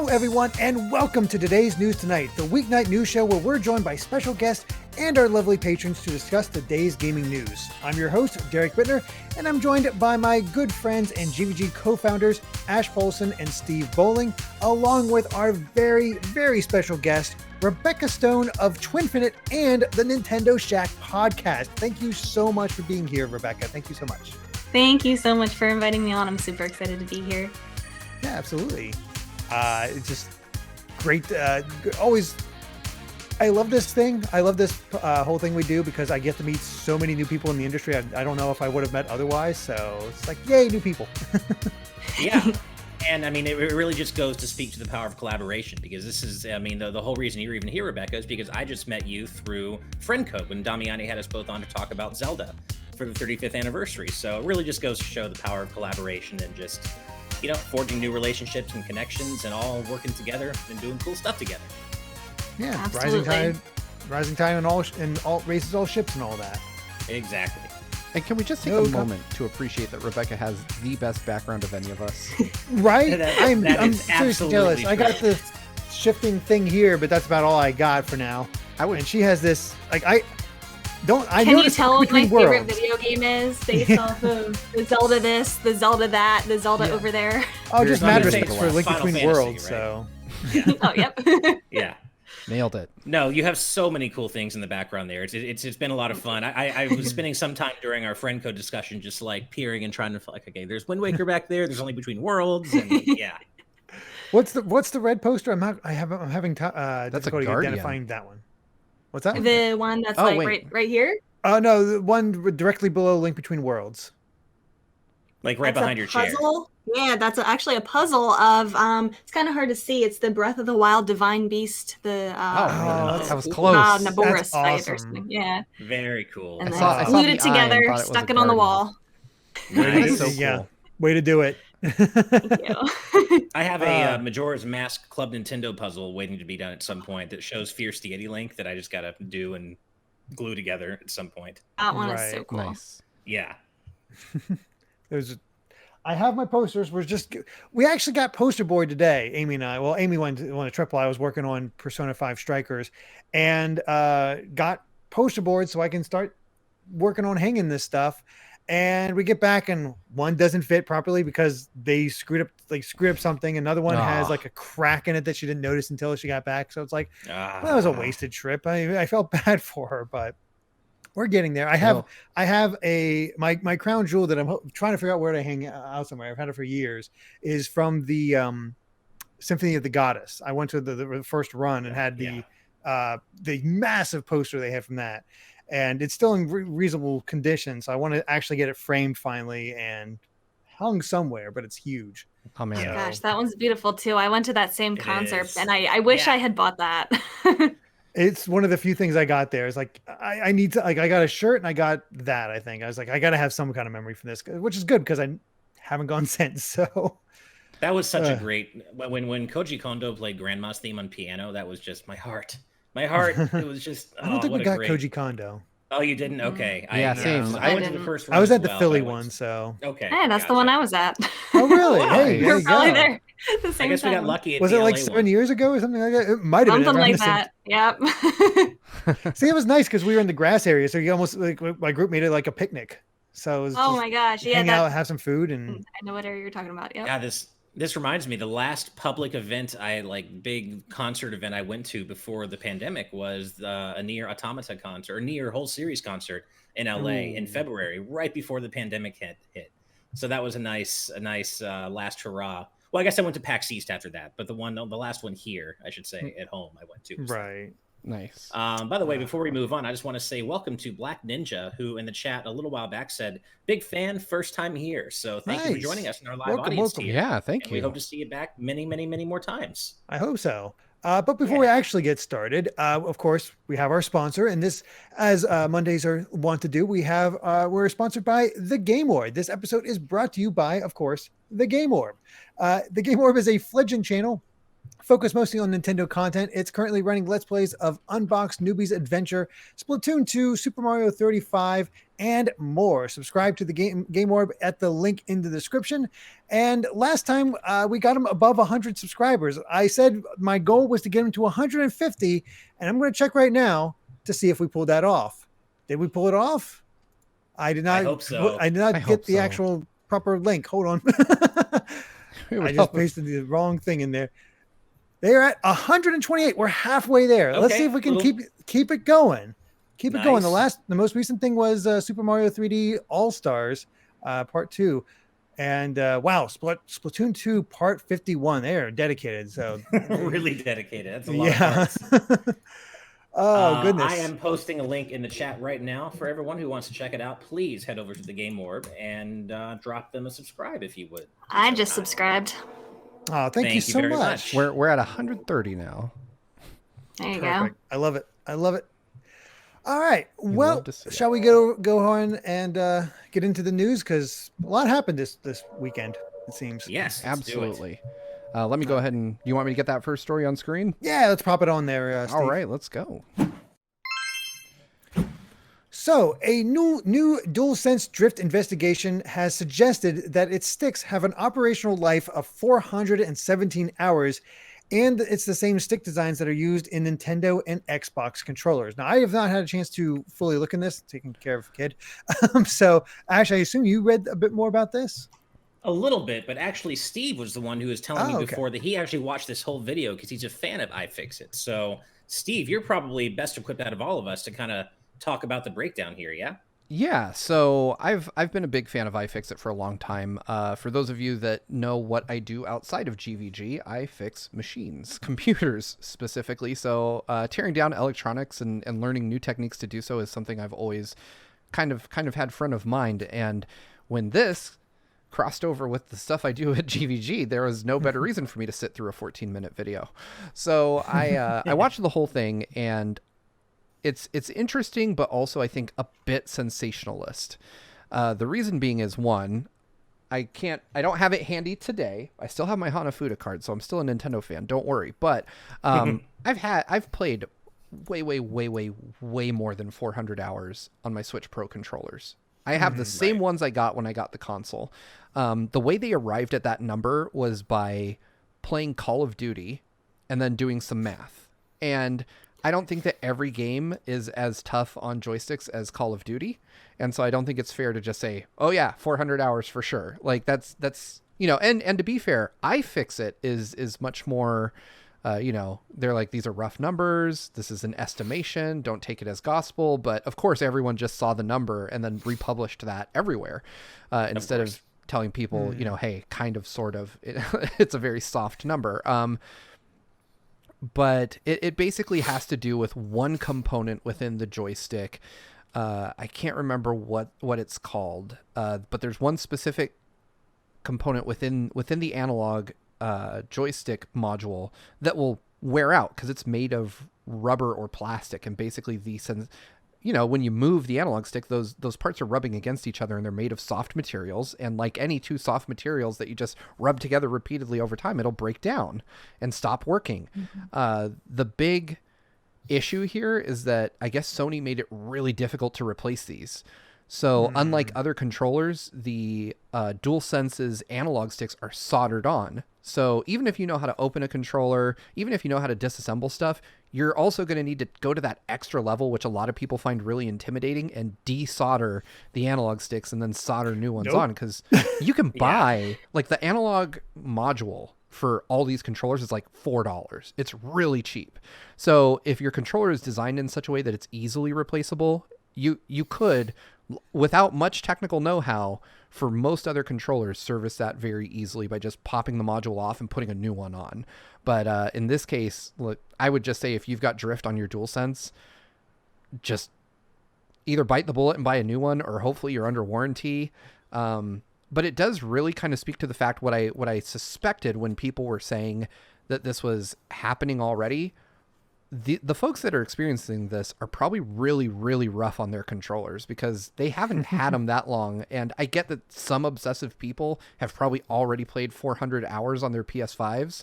Hello, everyone, and welcome to today's News Tonight, the weeknight news show where we're joined by special guests and our lovely patrons to discuss the day's gaming news. I'm your host, Derek Bittner, and I'm joined by my good friends and GVG co-founders, Ash Polson and Steve Bowling, along with our very, very special guest, Rebecca Stone of Twinfinite and the Nintendo Shack podcast. Thank you so much for being here, Rebecca. Thank you so much. Thank you so much for inviting me on. I'm super excited to be here. Yeah, absolutely. It's just great. Always, I love this thing. I love this whole thing we do because I get to meet so many new people in the industry. I don't know if I would have met otherwise. So it's like, yay, new people. Yeah. And I mean, it really just goes to speak to the power of collaboration, because this is, I mean, the whole reason you're even here, Rebecca, is because I just met you through Friend Code when Damiani had us both on to talk about Zelda for the 35th anniversary. So it really just goes to show the power of collaboration and just, you know, forging new relationships and connections and all working together and doing cool stuff together. Yeah, Absolutely. rising tide and all raises all ships and all that. Exactly. And can we just take a moment to appreciate that Rebecca has the best background of any of us? Right? I'm is seriously absolutely jealous. true. I got this shifting thing here, but that's about all I got for now. And she has this, like, Can you tell what my between favorite worlds. video game is based off of the Zelda this, the Zelda that, the Zelda over there? Oh, just We're matters gonna say for Link Final Between Fantasy, Worlds, right? so. Oh, yep. Yeah. Nailed it. No, you have so many cool things in the background there. It's been a lot of fun. I was spending some time during our Friend Code discussion just like peering and trying to like, okay, there's Wind Waker back there. There's only Between Worlds, and yeah. What's the red poster? I'm having difficulty Guardian. identifying that one. What's that? The one that's Oh, like wait. right here. Oh no, the one directly below Link Between Worlds. Like right That's behind a your chair. puzzle. Yeah, that's actually a puzzle of it's kind of hard to see. It's the Breath of the Wild Divine Beast. The that's- that was close. Naboris That's fight or awesome. something. Yeah, Very cool. and I then saw glued the it eye and together, thought it was stuck a it on the guardian. wall. Nice. So Yeah, cool. way to do it. Thank you. I have a Majora's Mask Club Nintendo puzzle waiting to be done at some point that shows Fierce Deity Link that I just gotta do and glue together at some point. That one is so Right. cool. Nice. Yeah. I have my posters. We actually got poster board today. Amy and I. Well, Amy went to triple. I was working on Persona 5 Strikers, and got poster board so I can start working on hanging this stuff. And we get back, and one doesn't fit properly because they screwed up something. Another one has Ah. like a crack in it that she didn't notice until she got back. So it's like, Ah. well, that was a wasted trip. I felt bad for her, but we're getting there. I have my crown jewel that I'm trying to figure out where to hang out somewhere. I've had it for years. Is from the Symphony of the Goddess. I went to the first run and had the massive poster they had from that, and it's still in reasonable condition. So I want to actually get it framed finally and hung somewhere, but it's huge. Oh man. Yeah. Gosh, that one's beautiful too. I went to that same It concert, is. and I wish Yeah. I had bought that. It's one of the few things I got there. It's like, I need to, like, I got a shirt and I got that, I think. I was like, I got to have some kind of memory from this, which is good because I haven't gone since. So That was such a great when Koji Kondo played Grandma's theme on piano. That was just my heart. My heart. It was just. I don't think what we a got great... Koji Kondo. Oh, you didn't? Okay. Yeah, same. I went to the didn't. first. I was run at as the well, Philly but I went one, so. Okay. Yeah, that's the one I was at. Oh, really? Wow. Hey, You're there you probably go. there. At the I same guess we got time. lucky. At Was the it like LA 7 one. years ago or something like that? It might have been. Something like reminiscent. that. Yep. See, it was nice because we were in the grass area, so you almost like my group made it like a picnic. So it was Oh just my gosh. Yeah, hang out, that, have some food, and I know what area you're talking about. Yep. Yeah, this reminds me. The last public event big concert event I went to before the pandemic was a Nier Automata concert, or Nier whole series concert in LA in February, right before the pandemic hit. So that was a nice last hurrah. Well, I guess I went to PAX East after that, but the last one here, I should say, at home, I went to. So. right. Nice. By the way, before we move on, I just want to say welcome to Black Ninja, who in the chat a little while back said, "Big fan, first time here." So thank you for Nice. joining us in our live Welcome, audience welcome. here. Yeah, thank And you. we hope to see you back many, many, many more times. I hope so. But before we actually get started, of course, we have our sponsor, and this, as Mondays are wont to do, we're sponsored by The Game Orb. This episode is brought to you by, of course, The Game Orb. The Game Orb is a fledgling channel focused mostly on Nintendo content. It's currently running Let's Plays of Unboxed Newbie's Adventure, Splatoon 2, Super Mario 35, and more. Subscribe to the Game Orb at the link in the description. And last time we got him above 100 subscribers. I said my goal was to get him to 150, and I'm going to check right now to see if we pulled that off. Did we pull it off? I did not. I hope so. I did not get the actual proper link. Hold on. I just pasted the wrong thing in there. They're at 128. We're halfway there. Okay, let's see if we can keep it going. Keep it going. The most recent thing was Super Mario 3D All Stars Part 2. And wow, Splatoon 2 Part 51. They're dedicated. So really dedicated. That's a lot of parts. Oh, goodness. I am posting a link in the chat right now for everyone who wants to check it out. Please head over to the Game Orb and drop them a subscribe if you would. I just subscribed. Oh, thank you so much. We're at 130 now. There you go. I love it. I love it. All right. Well, shall we go on and get into the news? Because a lot happened this weekend, it seems. Yes, absolutely. Let me go ahead and... You want me to get that first story on screen? Yeah, let's pop it on there, Steve. All right, let's go. So, a new DualSense drift investigation has suggested that its sticks have an operational life of 417 hours, and it's the same stick designs that are used in Nintendo and Xbox controllers. Now, I have not had a chance to fully look in this, taking care of a kid. So, actually, I assume you read a bit more about this? A little bit, but actually Steve was the one who was telling me before that he actually watched this whole video because he's a fan of iFixit. So, Steve, you're probably best equipped out of all of us to kind of talk about the breakdown here, yeah? Yeah, so I've been a big fan of iFixit for a long time. For those of you that know what I do outside of GVG, I fix machines, computers specifically. So tearing down electronics and learning new techniques to do so is something I've always kind of had front of mind. And when this crossed over with the stuff I do at GVG, there was no better reason for me to sit through a 14-minute video. So I watched the whole thing, and it's interesting, but also I think a bit sensationalist. The reason being is, one, I don't have it handy today. I still have my Hanafuda card, so I'm still a Nintendo fan. Don't worry. But I've played way more than 400 hours on my Switch Pro controllers. I have the same ones I got when I got the console. The way they arrived at that number was by playing Call of Duty and then doing some math. And I don't think that every game is as tough on joysticks as Call of Duty. And so I don't think it's fair to just say, oh yeah, 400 hours for sure. Like that's, and to be fair, iFixit is much more, they're like, these are rough numbers. This is an estimation. Don't take it as gospel. But of course, everyone just saw the number and then republished that everywhere instead of telling people, hey, kind of, sort of, it's a very soft number. But it basically has to do with one component within the joystick. I can't remember what it's called, but there's one specific component within the analog joystick module that will wear out because it's made of rubber or plastic, and basically when you move the analog stick, those parts are rubbing against each other, and they're made of soft materials. And like any two soft materials that you just rub together repeatedly over time, it'll break down and stop working. The big issue here is that I guess Sony made it really difficult to replace these. So unlike other controllers, the DualSense's analog sticks are soldered on. So even if you know how to open a controller, even if you know how to disassemble stuff, you're also going to need to go to that extra level, which a lot of people find really intimidating, and desolder the analog sticks and then solder new ones on. Because you can buy, like, the analog module for all these controllers is like $4. It's really cheap. So if your controller is designed in such a way that it's easily replaceable, you could, without much technical know-how, for most other controllers, service that very easily by just popping the module off and putting a new one on. But in this case, look, I would just say if you've got drift on your DualSense, just either bite the bullet and buy a new one, or hopefully you're under warranty. But it does really kind of speak to the fact what I suspected when people were saying that this was happening already. The folks that are experiencing this are probably really, really rough on their controllers because they haven't had them that long. And I get that some obsessive people have probably already played 400 hours on their PS5s.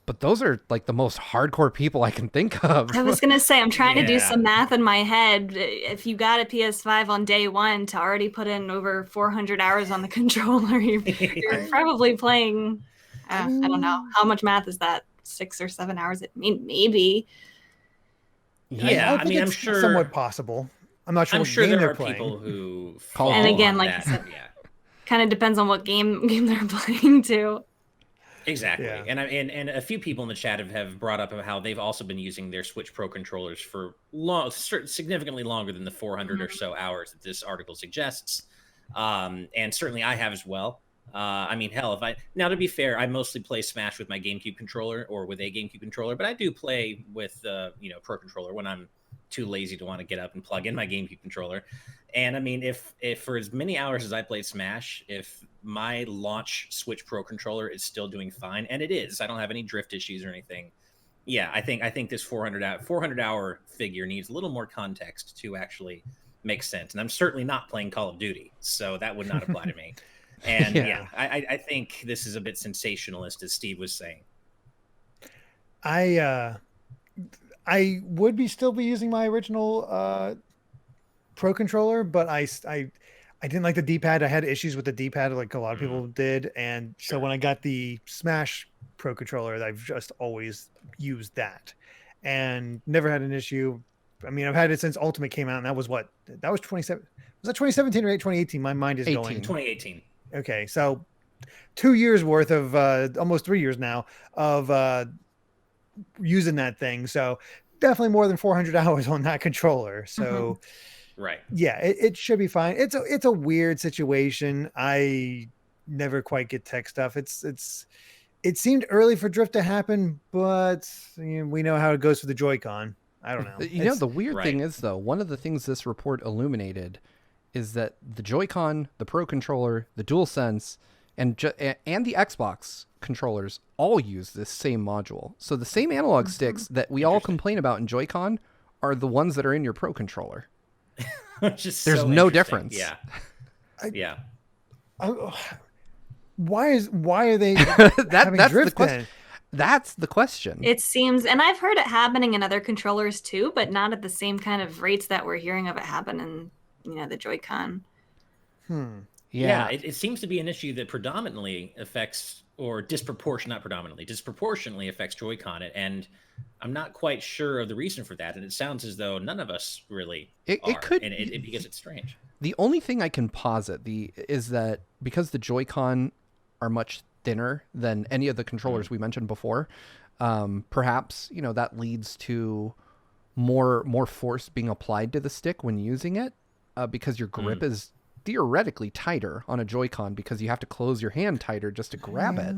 But those are like the most hardcore people I can think of. I was gonna say, I'm trying to do Yeah. some math in my head. If you got a PS5 on day one to already put in over 400 hours on the controller, you're probably playing. I don't know how much math is that. 6 or 7 hours. I mean, maybe. Yeah, I think mean, I'm it's sure somewhat possible. I'm not sure. I'm what sure game there they're are playing. people who Call fall of And again, on like I that. said, Yeah. kind of depends on what game they're playing too. Exactly. Yeah. And a few people in the chat have brought up how they've also been using their Switch Pro controllers for significantly longer than the 400 or so hours that this article suggests. And certainly I have as well. I mean, hell, now to be fair, I mostly play Smash with my GameCube controller or with a GameCube controller, but I do play with Pro controller when I'm too lazy to want to get up and plug in my GameCube controller. And I mean, if for as many hours as I played Smash, if my launch Switch Pro controller is still doing fine, and it is, I don't have any drift issues or anything. Yeah, I think this 400 hour figure needs a little more context to actually make sense. And I'm certainly not playing Call of Duty, so that would not apply to me. And I think this is a bit sensationalist, as Steve was saying. I would still be using my original Pro controller, but I didn't like the D-pad. I had issues with the D-pad, like a lot of people did, and so when I got the Smash Pro controller, I've just always used that, and never had an issue. I mean, I've had it since Ultimate came out, and that was 27. Was that 2017 or 2018? My mind is 18. going. 2018. Okay, so 2 years worth of almost 3 years now of using that thing. So definitely more than 400 hours on that controller. So right. Yeah, it should be fine. It's a weird situation. I never quite get tech stuff. It seemed early for drift to happen, but we know how it goes for the Joy-Con. I don't know. The weird thing is, though, one of the things this report illuminated is that the Joy-Con, the Pro controller, the DualSense, and the Xbox controllers all use this same module. So the same analog sticks that we all complain about in Joy-Con are the ones that are in your Pro controller. There's no difference. Yeah. Yeah. Why are they having that's drift the question. then? That's the question. It seems, and I've heard it happening in other controllers too, but not at the same kind of rates that we're hearing of it happen in, the Joy-Con. Yeah, it seems to be an issue that predominantly affects, or disproportionately affects Joy-Con, and I'm not quite sure of the reason for that. And it sounds as though none of us really are. It could, because it's strange. The only thing I can posit is that because the Joy-Con are much thinner than any of the controllers we mentioned before, perhaps that leads to more force being applied to the stick when using it, because your grip is theoretically tighter on a Joy-Con because you have to close your hand tighter just to grab it.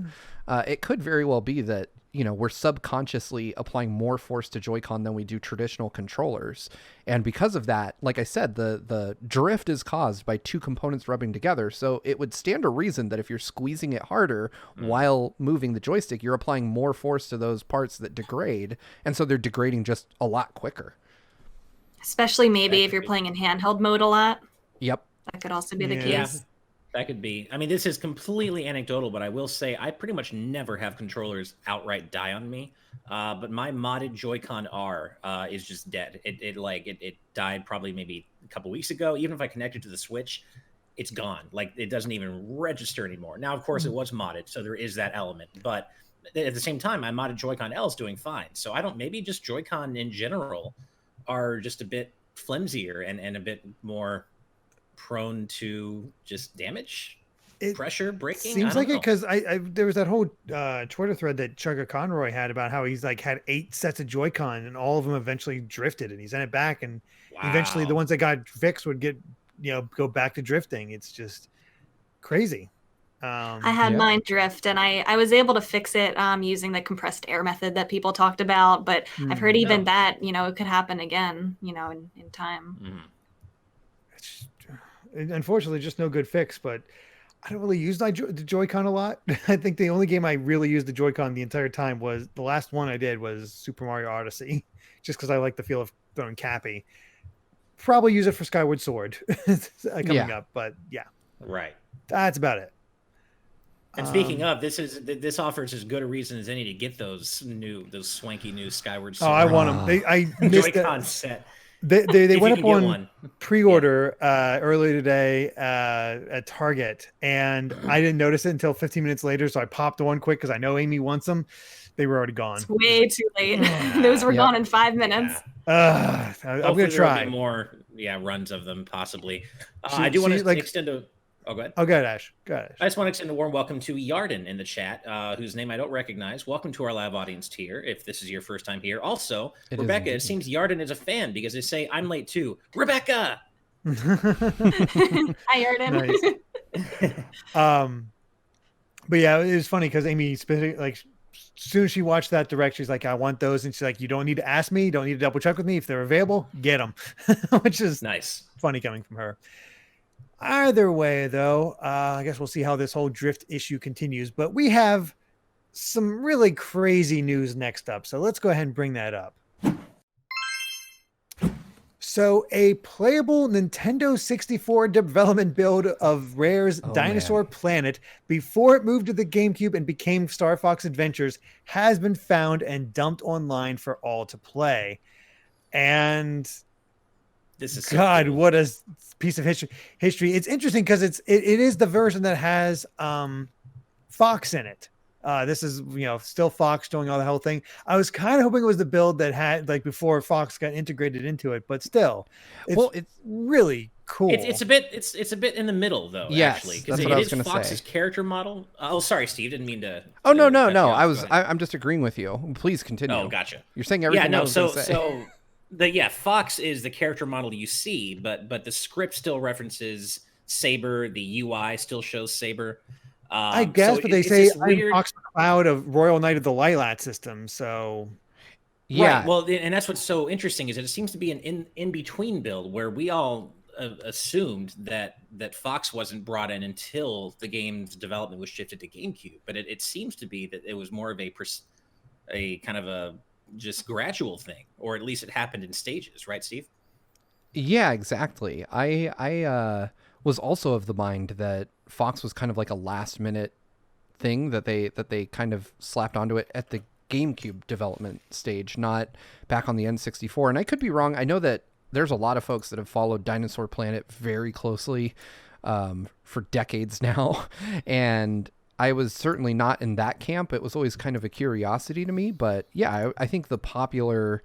It could very well be that we're subconsciously applying more force to Joy-Con than we do traditional controllers, and because of that, like I said, the drift is caused by two components rubbing together. So it would stand to reason that if you're squeezing it harder while moving the joystick, you're applying more force to those parts that degrade, and so they're degrading just a lot quicker. Especially maybe if you're playing in handheld mode a lot. Yep. That could also be the case. Yeah, that could be. I mean, this is completely anecdotal, but I will say I pretty much never have controllers outright die on me. But my modded Joy-Con R is just dead. It died probably maybe a couple weeks ago. Even if I connect it to the Switch, it's gone. Like, it doesn't even register anymore. Now, of course, it was modded, so there is that element. But at the same time, my modded Joy-Con L is doing fine. So maybe just Joy-Con in general are just a bit flimsier and a bit more prone to just damage, pressure, breaking. Seems like it, because there was that whole Twitter thread that Chugga Conroy had about how he's had 8 sets of Joy-Con and all of them eventually drifted, and he sent it back, and eventually the ones that got fixed would get go back to drifting. It's just crazy. I had mine drift, and I was able to fix it using the compressed air method that people talked about, but I've heard even that it could happen again in time. It's unfortunately just no good fix, but I don't really use the Joy-Con a lot. I think the only game I really used the Joy-Con the entire time was the last one I did was Super Mario Odyssey, just because I like the feel of throwing Cappy. Probably use it for Skyward Sword coming up, but yeah. Right. That's about it. And speaking of, this offers as good a reason as any to get those swanky new Skyward Sword. Oh, I want them. I missed Joy-Con set. They went up on one. pre-order earlier today at Target, and I didn't notice it until 15 minutes later. So I popped one quick because I know Amy wants them. They were already gone. It's way too late. Those were gone in 5 minutes. I'm gonna try more runs of them possibly. I do want to extend a. Oh, go ahead. Oh, go ahead, Ash. Go ahead, Ash. I just want to extend a warm welcome to Yarden in the chat, whose name I don't recognize. Welcome to our live audience tier, if this is your first time here. Also, Rebecca, it seems Yarden is a fan because they say, I'm late too. Rebecca! Hi, Yarden. But yeah, it was funny because Amy, like, as soon as she watched that direct, she's like, I want those. And she's like, you don't need to ask me. You don't need to double check with me. If they're available, get them. Which is nice. Funny coming from her. Either way, though, I guess we'll see how this whole drift issue continues. But we have some really crazy news next up. So let's go ahead and bring that up. So a playable Nintendo 64 development build of Rare's Dinosaur Planet before it moved to the GameCube and became Star Fox Adventures has been found and dumped online for all to play. And this is God, what a piece of history. It's interesting because it is the version that has Fox in it. This is, still Fox doing all the whole thing. I was kind of hoping it was the build that had, like, before Fox got integrated into it, but still, it's really cool. It's a bit in the middle though. Yes, actually, that's what I was going to say. Fox's character model. Oh, sorry, Steve, didn't mean to. Oh no. I'm just agreeing with you. Please continue. Oh, gotcha. You're saying everything. Yeah, no. I was gonna say. Fox is the character model you see, but the script still references Saber. The UI still shows Saber. I guess, but they say I'm Fox McCloud of Royal Knight of the Lilat system. So, yeah. Right. Well, and that's what's so interesting is that it seems to be an in between build where we all assumed that Fox wasn't brought in until the game's development was shifted to GameCube, but it seems to be that it was more of a kind of a just gradual thing, or at least it happened in stages, right, Steve? Yeah, exactly. I was also of the mind that Fox was kind of like a last minute thing that they kind of slapped onto it at the GameCube development stage, not back on the N64. And I could be wrong. I know that there's a lot of folks that have followed Dinosaur Planet very closely for decades now, and I was certainly not in that camp. It was always kind of a curiosity to me, but yeah, I think the popular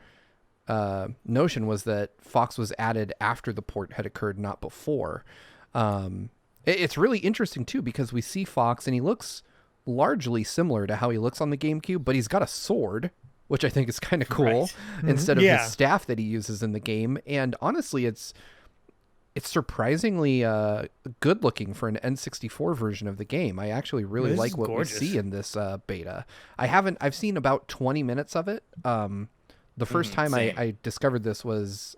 notion was that Fox was added after the port had occurred, not before. It's really interesting too, because we see Fox and he looks largely similar to how he looks on the GameCube, but he's got a sword, which I think is kind of cool, right. Instead of his staff that he uses in the game. And honestly, it's surprisingly good looking for an N64 version of the game. I actually really like what we see in this beta. I've seen about 20 minutes of it. The first time I discovered this was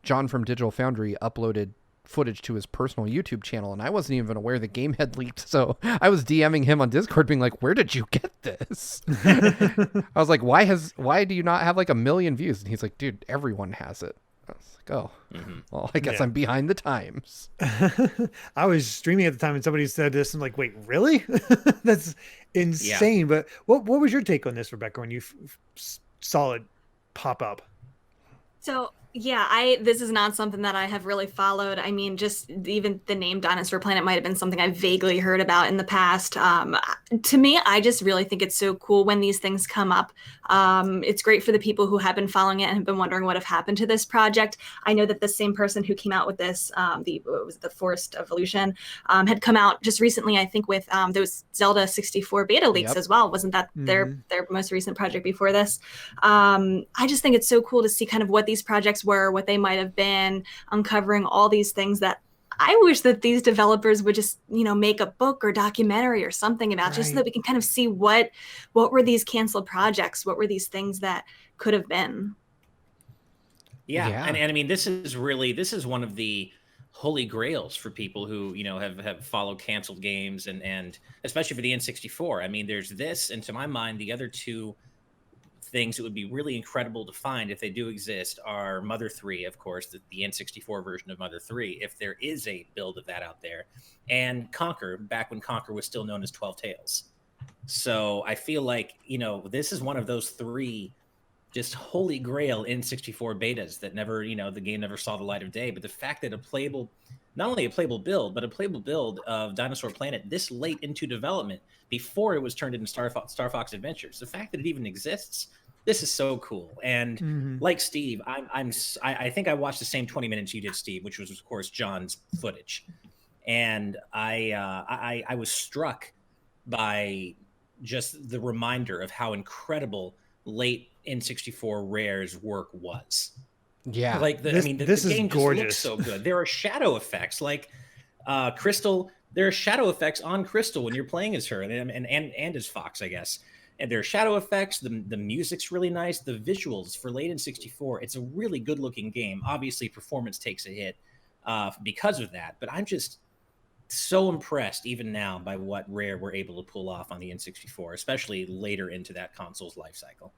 John from Digital Foundry uploaded footage to his personal YouTube channel, and I wasn't even aware the game had leaked. So I was DMing him on Discord being like, where did you get this? I was like, why do you not have like 1 million views? And he's like, dude, everyone has it. I was like, oh, well, I guess I'm behind the times. I was streaming at the time and somebody said this. I'm like, wait, really? That's insane. Yeah. But what was your take on this, Rebecca, when you saw it pop up? So, yeah, this is not something that I have really followed. I mean, just even the name Dinosaur Planet might have been something I vaguely heard about in the past. To me, I just really think it's so cool when these things come up. It's great for the people who have been following it and have been wondering what have happened to this project. I know that the same person who came out with this, the Forced Evolution, had come out just recently, I think, with those Zelda 64 beta leaks as well. Wasn't that their most recent project before this? I just think it's so cool to see kind of what these projects were, what they might have been, uncovering all these things that I wish that these developers would just, make a book or documentary or something about, just so that we can kind of see what were these canceled projects, what were these things that could have been. Yeah. And I mean, this is one of the holy grails for people who, have followed canceled games and especially for the N64. I mean, there's this, and to my mind, the other two things that would be really incredible to find if they do exist are Mother 3, of course, the N64 version of Mother 3, if there is a build of that out there, and Conquer, back when Conquer was still known as 12 Tales. So I feel like, this is one of those 3 just holy grail N64 betas that never, the game never saw the light of day. But the fact that not only a playable build, but a playable build of Dinosaur Planet this late into development before it was turned into Star Fox Adventures, the fact that it even exists, this is so cool. And like Steve, I think I watched the same 20 minutes you did, Steve, which was of course John's footage, and I was struck by just the reminder of how incredible late N64 Rare's work was. Yeah, like the game just looks so good. There are shadow effects, like Crystal. There are shadow effects on Crystal when you're playing as her, and as Fox, I guess. And there are shadow effects. The music's really nice. The visuals for late N64, it's a really good looking game. Obviously, performance takes a hit because of that. But I'm just so impressed even now by what Rare were able to pull off on the N64, especially later into that console's life cycle.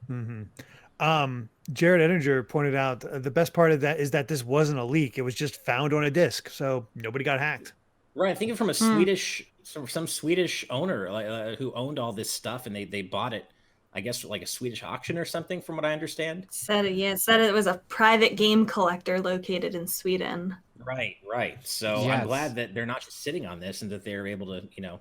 Jared Edinger pointed out the best part of that is that this wasn't a leak. It was just found on a disc, so nobody got hacked. Right. I think from a Swedish, some Swedish owner who owned all this stuff, and they bought it, I guess, like a Swedish auction or something, from what I understand. Said it was a private game collector located in Sweden. Right. So I'm glad that they're not just sitting on this, and that they're able to,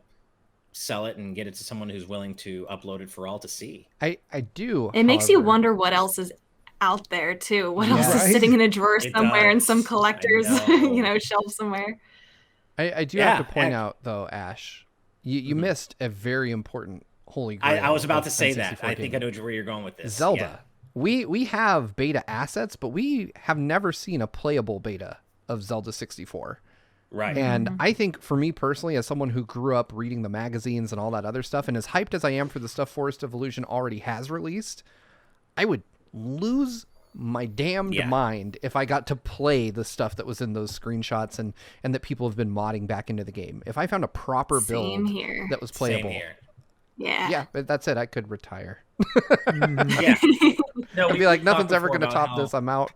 sell it and get it to someone who's willing to upload it for all to see. I do. It makes you wonder what else is out there too. What else is sitting in a drawer somewhere in some collector's, shelf somewhere. I do have to point out though, Ash, you missed a very important holy grail. I was about to say that. I think I know where you're going with this. Zelda. Yeah. We have beta assets, but we have never seen a playable beta of Zelda 64. Right. And I think for me personally, as someone who grew up reading the magazines and all that other stuff, and as hyped as I am for the stuff Forest Evolution already has released, I would lose my damned mind if I got to play the stuff that was in those screenshots and that people have been modding back into the game. If I found a proper build that was playable. Yeah. Yeah, that's it. I could retire. Yeah. No, I'd be like, nothing's ever going to top this. I'm out.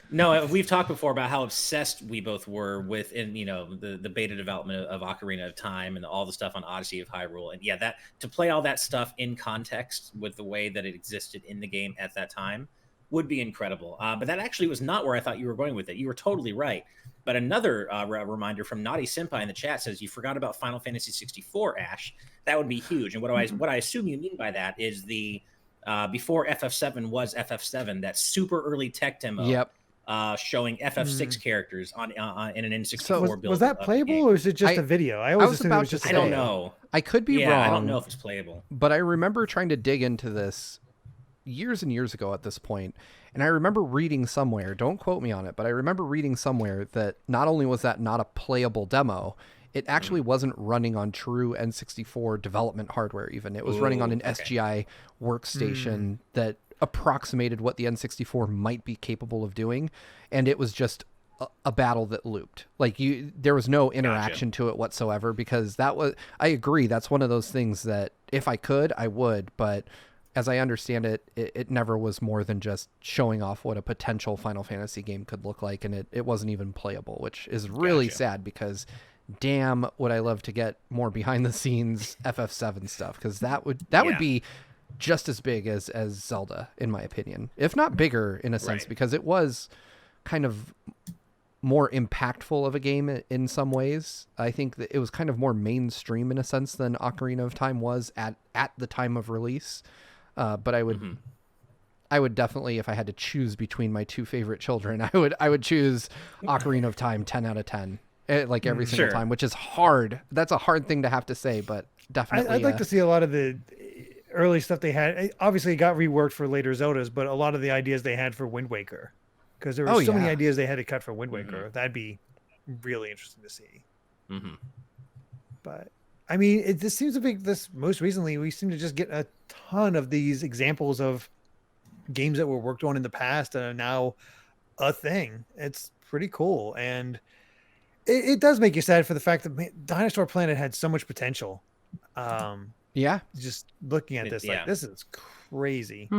No, we've talked before about how obsessed we both were with, the beta development of Ocarina of Time and all the stuff on Odyssey of Hyrule, and that to play all that stuff in context with the way that it existed in the game at that time would be incredible. But that actually was not where I thought you were going with it. You were totally right. But another reminder from Naughty Senpai in the chat says you forgot about Final Fantasy 64, Ash. That would be huge. And what I assume you mean by that is the before FF7 was FF7, that super early tech demo. Yep. Showing FF6 characters in an N64 build. Was that playable or is it just a video? I always assumed it was just a I don't know. I could be wrong. I don't know if it's playable. But I remember trying to dig into this years and years ago at this point, and I remember reading somewhere, don't quote me on it, but I remember reading somewhere that not only was that not a playable demo, it actually wasn't running on true N64 development hardware even. It was running on an SGI workstation that approximated what the N64 might be capable of doing, and it was just a battle that looped. Like there was no interaction to it whatsoever, because I agree, that's one of those things that if I could, I would, but as I understand it, it never was more than just showing off what a potential Final Fantasy game could look like, and it wasn't even playable, which is really sad, because damn would I love to get more behind the scenes FF7 stuff, because that would be just as big as Zelda, in my opinion, if not bigger in a sense, because it was kind of more impactful of a game in some ways. I think that it was kind of more mainstream in a sense than Ocarina of Time was at the time of release. But I would definitely, if I had to choose between my two favorite children, I would choose Ocarina of Time 10 out of 10, like every single time, which is hard. That's a hard thing to have to say, but definitely. I'd like to see a lot of the early stuff they had. Obviously it got reworked for later Zeldas, but a lot of the ideas they had for Wind Waker, because there were so many ideas they had to cut for Wind Waker. That'd be really interesting to see. But I mean, this seems to be most recently we seem to just get a ton of these examples of games that were worked on in the past and are now a thing. It's pretty cool, and it does make you sad for the fact that Dinosaur Planet had so much potential. Just looking at this, like, this is crazy.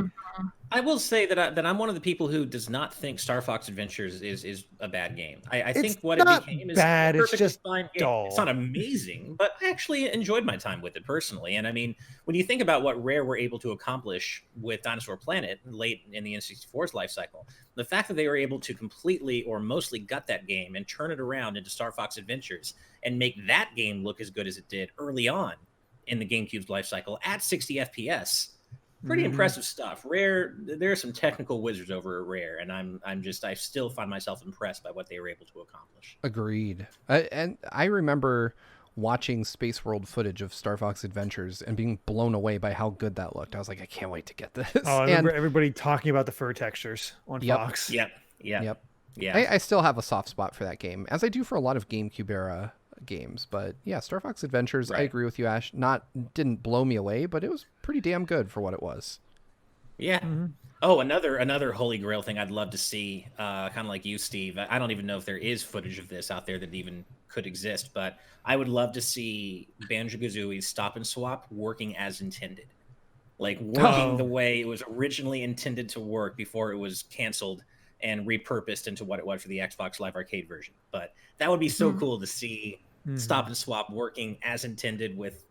I will say that I'm one of the people who does not think Star Fox Adventures is a bad game. I think what it became is bad. a perfectly It's just fine game. dull. It's not amazing, but I actually enjoyed my time with it personally. And I mean, when you think about what Rare were able to accomplish with Dinosaur Planet late in the N64's life cycle, the fact that they were able to completely or mostly gut that game and turn it around into Star Fox Adventures and make that game look as good as it did early on in the GameCube's life cycle at 60 FPS. Pretty impressive stuff. Rare, there are some technical wizards over at Rare, and I still find myself impressed by what they were able to accomplish. Agreed. And I remember watching Space World footage of Star Fox Adventures and being blown away by how good that looked. I was like, I can't wait to get this. Oh, I remember everybody talking about the fur textures on Fox. Yep. Yeah. I still have a soft spot for that game, as I do for a lot of GameCube era games. But yeah, Star Fox Adventures, right. I agree with you, Ash. Didn't blow me away, but it was pretty damn good for what it was. Yeah. Oh, another holy grail thing I'd love to see, kind of like you, Steve. I don't even know if there is footage of this out there that even could exist, but I would love to see Banjo-Kazooie's Stop and Swap working as intended. Like working the way it was originally intended to work before it was canceled and repurposed into what it was for the Xbox Live Arcade version. But that would be so cool to see Stop and Swap working as intended with,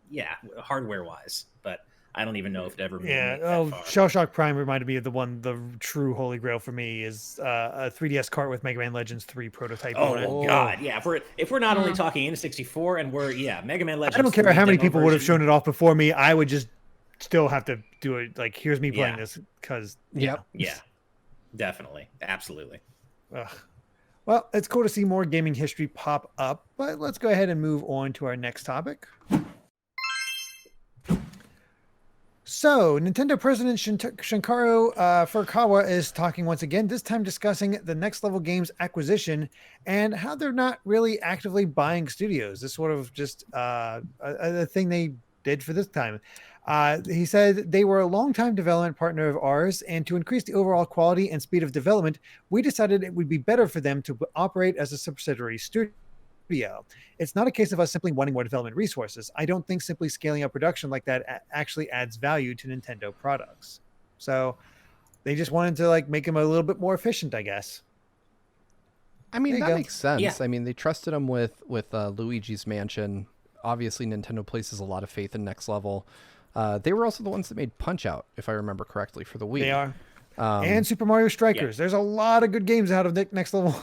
hardware-wise. But I don't even know if it ever made it that far. Shell Shock Prime reminded me of the true holy grail for me is a 3DS cart with Mega Man Legends 3 prototype on it. Oh God, yeah. If we're not only talking N64 and we're Mega Man Legends. I don't care how many people would have shown it off before me. I would just still have to do it. Like, here's me playing this because yeah, definitely, absolutely. Well, it's cool to see more gaming history pop up, but let's go ahead and move on to our next topic. So, Nintendo President Shuntaro Furukawa is talking once again, this time discussing the Next Level Games acquisition and how they're not really actively buying studios. This sort of just a thing they did for this time. He said they were a long-time development partner of ours, and to increase the overall quality and speed of development, we decided it would be better for them to operate as a subsidiary studio. It's not a case of us simply wanting more development resources. I don't think simply scaling up production like that actually adds value to Nintendo products. So they just wanted to make them a little bit more efficient, I guess. I mean, that makes sense. Yeah. I mean, they trusted him with Luigi's Mansion. Obviously, Nintendo places a lot of faith in Next Level. They were also the ones that made Punch-Out, if I remember correctly, for the Wii. They are. And Super Mario Strikers. There's a lot of good games out of Next Level.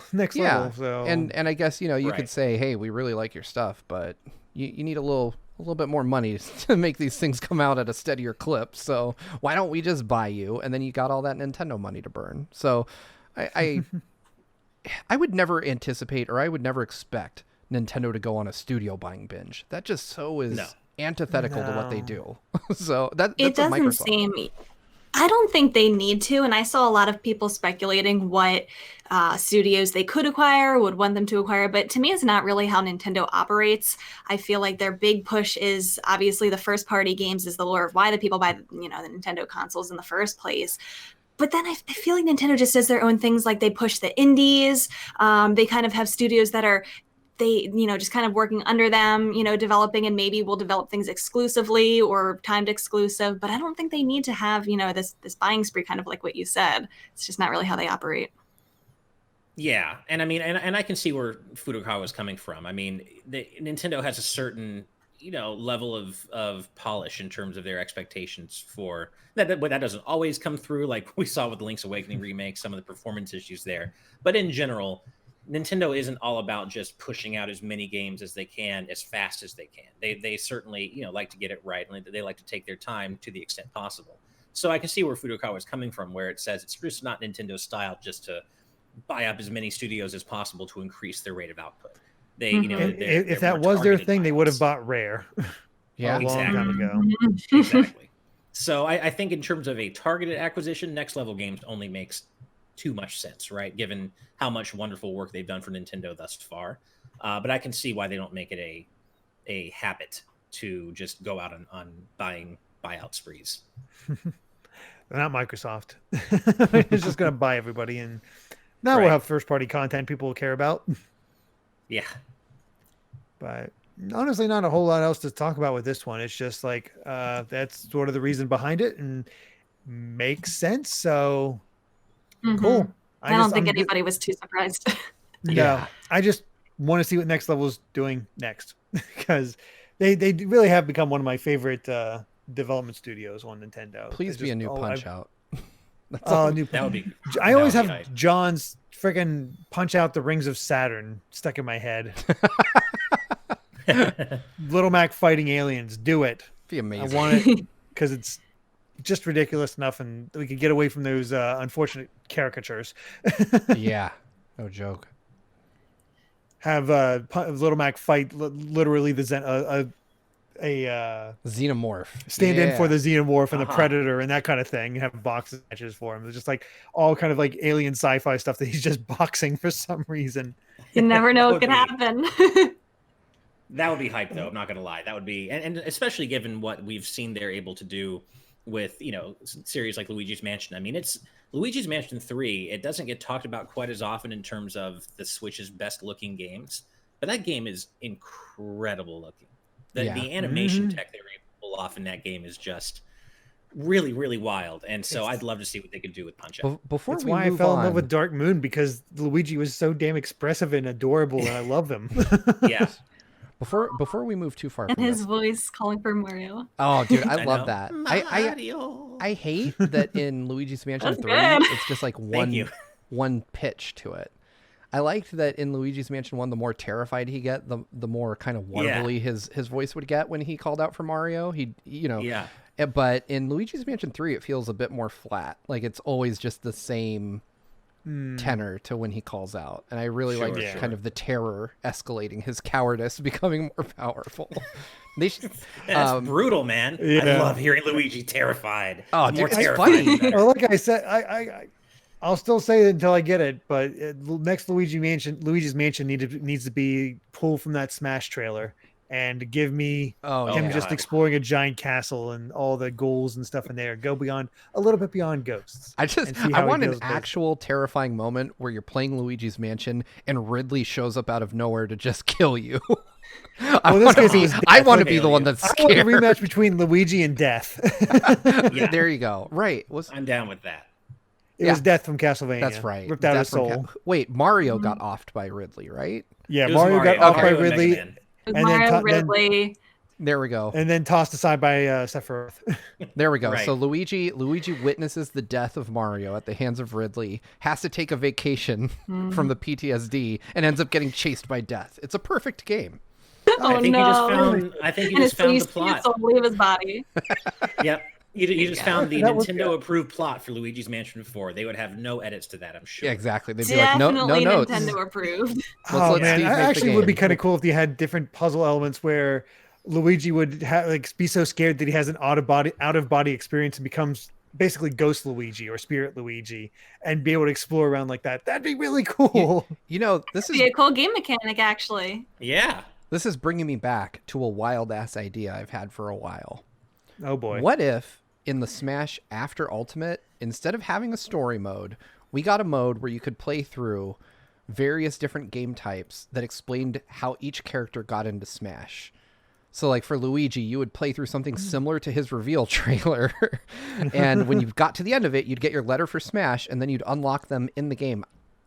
So. And I guess you could say, hey, we really like your stuff, but you need a little bit more money to make these things come out at a steadier clip. So why don't we just buy you? And then you got all that Nintendo money to burn. So I would never anticipate, or I would never expect Nintendo to go on a studio buying binge. That just so is antithetical to what they do. So that's it doesn't Microsoft. Seem. I don't think they need to, and I saw a lot of people speculating what studios they could acquire, would want them to acquire, but to me, it's not really how Nintendo operates. I feel like their big push is obviously the first-party games is the lure of why the people buy, the Nintendo consoles in the first place. But then I feel like Nintendo just does their own things, like they push the indies. They kind of have studios that are just kind of working under them, developing, and maybe will develop things exclusively or timed exclusive. But I don't think they need to have, this buying spree, kind of like what you said. It's just not really how they operate. Yeah. And I mean, and I can see where Furukawa is coming from. I mean, Nintendo has a certain, level of polish in terms of their expectations for that. But that doesn't always come through, like we saw with the Link's Awakening remake, some of the performance issues there. But in general, Nintendo isn't all about just pushing out as many games as they can as fast as they can. They certainly like to get it right, and they like to take their time to the extent possible. So I can see where Furukawa is coming from, where it says it's just not Nintendo's style just to buy up as many studios as possible to increase their rate of output. They if that was their thing, they would have bought Rare. Yeah, a long time ago. Exactly. So I think in terms of a targeted acquisition, Next Level Games only makes too much sense, right? Given how much wonderful work they've done for Nintendo thus far. But I can see why they don't make it a habit to just go out on buying buyout sprees. They're not Microsoft. It's just going to buy everybody, and now we'll have first-party content people will care about. Yeah. But honestly, not a whole lot else to talk about with this one. It's just that's sort of the reason behind it, and makes sense. So Mhm. cool. I don't think anybody was too surprised. No, Yeah. I just want to see what Next Level's doing next because they really have become one of my favorite development studios on Nintendo. Please be a new Punch Out. New. That would be. I always that would have be nice. John's freaking Punch Out the Rings of Saturn stuck in my head. Little Mac fighting aliens. Do it. Be amazing. I want it because it's just ridiculous enough, and we could get away from those unfortunate caricatures. Yeah, no joke. Have Little Mac fight literally the Xenomorph. stand in for the Xenomorph and the Uh-huh. Predator and that kind of thing. Have boxing matches for him. It's just like all kind of like alien sci-fi stuff that he's just boxing for some reason. You never know what Would could be. happen. That would be hype, though. I'm not gonna lie. That would be, and especially given what we've seen they're able to do with series like Luigi's Mansion. I mean, it's Luigi's Mansion 3. It doesn't get talked about quite as often in terms of the Switch's best looking games, but that game is incredible looking. The animation tech they were able to pull off in that game is just really, really wild. And so I'd love to see what they could do with Punch Out. Before That's we why I move fell in on, love with Dark Moon, because Luigi was so damn expressive and adorable, and I love him. Yeah. before we move too far And from his this, voice calling for Mario. oh dude, I love know. that. Mario. I hate that in Luigi's Mansion That's 3 good. it's just like you. one pitch to it. I liked that in Luigi's Mansion 1, the more terrified he get, the more kind of warbly his voice would get when he called out for Mario. Yeah. But in Luigi's Mansion 3, it feels a bit more flat. Like it's always just the same tenor to when he calls out. And I really like Sure. kind of the terror escalating, his cowardice becoming more powerful. They should, That's brutal, man. I Yeah. love hearing Luigi terrified. Oh, The more dude, it's terrifying, funny. the better. Or like I said, I'll still say it until I get it. But next Luigi's Mansion needs to be pulled from that Smash trailer and give me him yeah. just exploring a giant castle and all the ghouls and stuff in there. Go beyond a little bit beyond ghosts. I and see I how he want an deals with it. actual terrifying moment where you're playing Luigi's Mansion and Ridley shows up out of nowhere to just kill you. I Well, this want to case it be, was I Death. want to be the one that's I want a scared. rematch between Luigi and Death. Yeah. There you go. Right. I'm down with that. It was Death from Castlevania. That's right. Ripped out Death his from soul. Wait, Mario got offed by Ridley, right? Yeah, It was Mario got Mario. off by Mario and Mega Ridley, Man. And then Mario, then- Ridley. There we go. and then tossed aside by Sephiroth. There we go. Right. So Luigi witnesses the death of Mario at the hands of Ridley, has to take a vacation from the PTSD, and ends up getting chased by Death. It's a perfect game. Oh I think no! I think you And just his found the face plot. will leave his body. Yep. You just found the That was Nintendo approved plot for Luigi's Mansion 4. They would have no edits to that, I'm sure. Yeah, exactly. They'd be like, no Definitely notes. Nintendo approved. Oh let man, Steve it make the actually would be game. kind of cool if you had different puzzle elements where Luigi would be so scared that he has an out of body experience and becomes basically Ghost Luigi or Spirit Luigi, and be able to explore around like that. That'd be really cool. You know, this Be a is cool game mechanic, actually. Yeah. this is bringing me back to a wild ass idea I've had for a while. Oh boy. What if in the Smash After Ultimate, instead of having a story mode, we got a mode where you could play through various different game types that explained how each character got into Smash? So like for Luigi, you would play through something similar to his reveal trailer. And when you got to the end of it, you'd get your letter for Smash and then you'd unlock them in the game.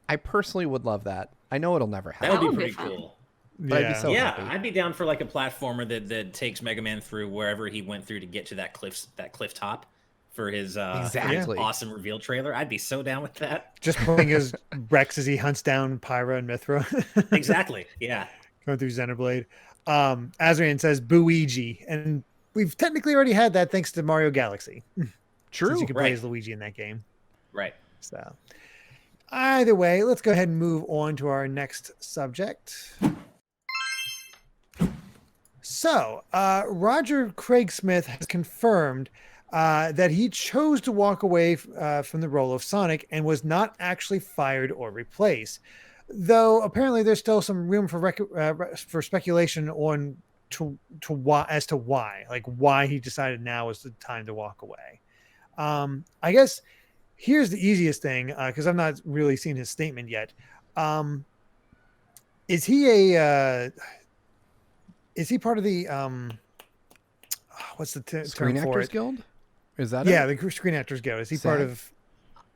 I personally would love that. I know it'll never That happen. would be would be pretty fun. cool. But I'd be so Yeah, happy. I'd be down for like a platformer that takes Mega Man through wherever he went through to get to that cliff top for his Exactly. awesome reveal trailer. I'd be so down with that. Just playing as Rex as he hunts down Pyra and Mythra. Exactly. Yeah. Going through Xenoblade. Azrian says Luigi, and we've technically already had that thanks to Mario Galaxy. True. Since you can play Right. as Luigi in that game. Right. So either way, let's go ahead and move on to our next subject. So Roger Craig Smith has confirmed that he chose to walk away from the role of Sonic and was not actually fired or replaced. Though apparently there's still some room for speculation on to why, as to why, like why he decided now was the time to walk away. I guess here's the easiest thing, because I've not really seen his statement yet. Is he part of the what's the term Screen for Actors it? Guild? Is that Yeah, it? the Screen Actors Guild. Is he SAG? part of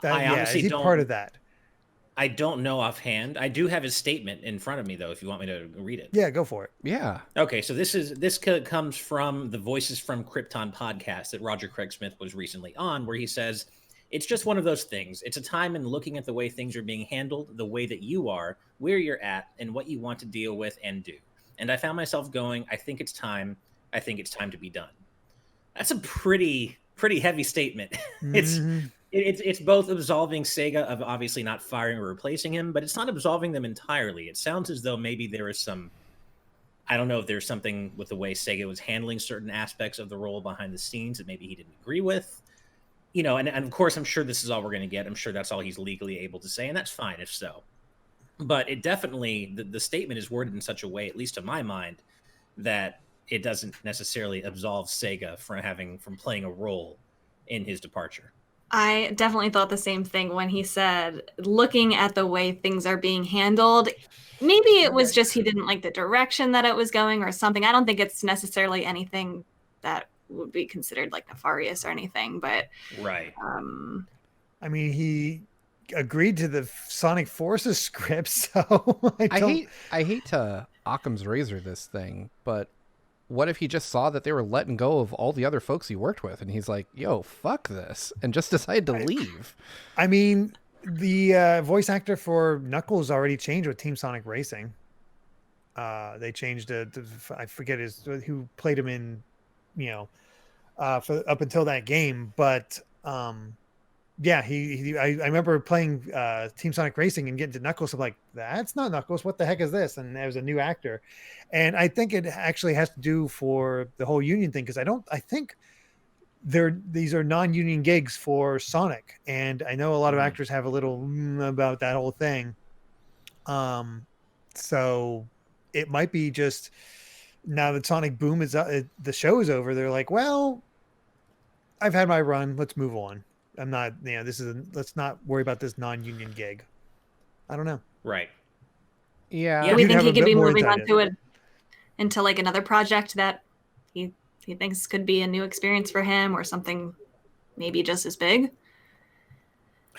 that? I Yeah, is honestly he don't- part of that? I don't know offhand. I do have his statement in front of me, though, if you want me to read it. Yeah, go for it. Yeah. Okay, so this comes from the Voices from Krypton podcast that Roger Craig Smith was recently on, where he says, "It's just one of those things. It's a time in looking at the way things are being handled, the way that you are, where you're at, and what you want to deal with and do. And I found myself going, I think it's time. I think it's time to be done." That's a pretty heavy statement. Mhm. It's both absolving Sega of obviously not firing or replacing him, but it's not absolving them entirely. It sounds as though maybe there is some, I don't know if there's something with the way Sega was handling certain aspects of the role behind the scenes that maybe he didn't agree with. You know, and of course, I'm sure this is all we're going to get. I'm sure that's all he's legally able to say, and that's fine if so. But it definitely, the statement is worded in such a way, at least to my mind, that it doesn't necessarily absolve Sega from playing a role in his departure. I definitely thought the same thing when he said, looking at the way things are being handled. Maybe it was just he didn't like the direction that it was going or something. I don't think it's necessarily anything that would be considered like nefarious or anything, but Right. I mean, he agreed to the Sonic Forces script, so I hate to Occam's razor this thing, but what if he just saw that they were letting go of all the other folks he worked with, and he's like, "Yo, fuck this," and just decided to leave? I mean, the voice actor for Knuckles already changed with Team Sonic Racing. They changed I forget who played him in, for up until that game, but yeah, I remember playing Team Sonic Racing and getting to Knuckles. I'm like, that's not Knuckles. What the heck is this? And there was a new actor, and I think it actually has to do for the whole union thing because I think these are non-union gigs for Sonic, and I know a lot of actors have a little about that whole thing. So it might be just now that Sonic Boom is the show is over. They're like, well, I've had my run. Let's move on. I'm not, let's not worry about this non-union gig. I don't know. Right. Yeah. Do we think he could be moving on insight to it into like another project that he thinks could be a new experience for him or something maybe just as big?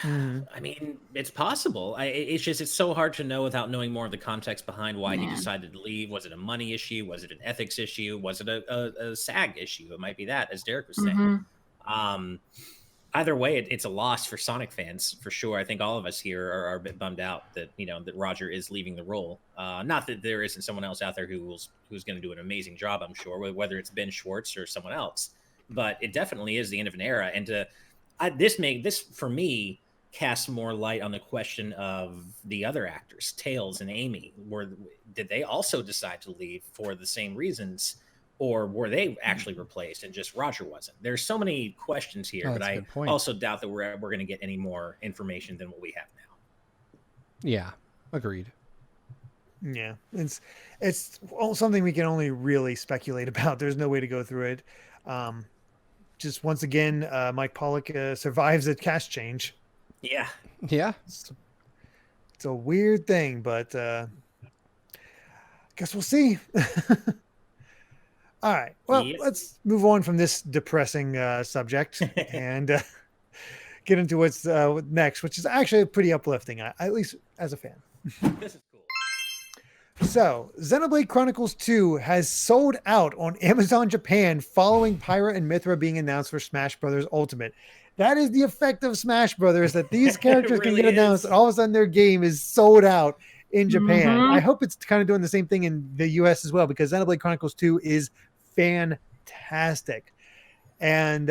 I mean, it's possible. It's so hard to know without knowing more of the context behind why he decided to leave. Was it a money issue? Was it an ethics issue? Was it a SAG issue? It might be that, as Derek was saying. Either way, it's a loss for Sonic fans for sure. I think all of us here are a bit bummed out that that Roger is leaving the role. Not that there isn't someone else out there who's going to do an amazing job. I'm sure, whether it's Ben Schwartz or someone else. But it definitely is the end of an era, and this for me casts more light on the question of the other actors, Tails and Amy. Did they also decide to leave for the same reasons? Or were they actually replaced and just Roger wasn't? There's so many questions here, but I also doubt that we're going to get any more information than what we have now. Yeah, agreed. Yeah, it's something we can only really speculate about. There's no way to go through it. Just once again, Mike Pollock survives a cast change. Yeah. It's a weird thing, but guess we'll see. All right. Well, let's move on from this depressing subject and get into what's next, which is actually pretty uplifting, at least as a fan. This is cool. So, Xenoblade Chronicles 2 has sold out on Amazon Japan following Pyra and Mythra being announced for Smash Bros. Ultimate. That is the effect of Smash Brothers, that these characters really can get announced, and all of a sudden their game is sold out in Japan. I hope it's kind of doing the same thing in the US as well, because Xenoblade Chronicles 2 is fantastic. And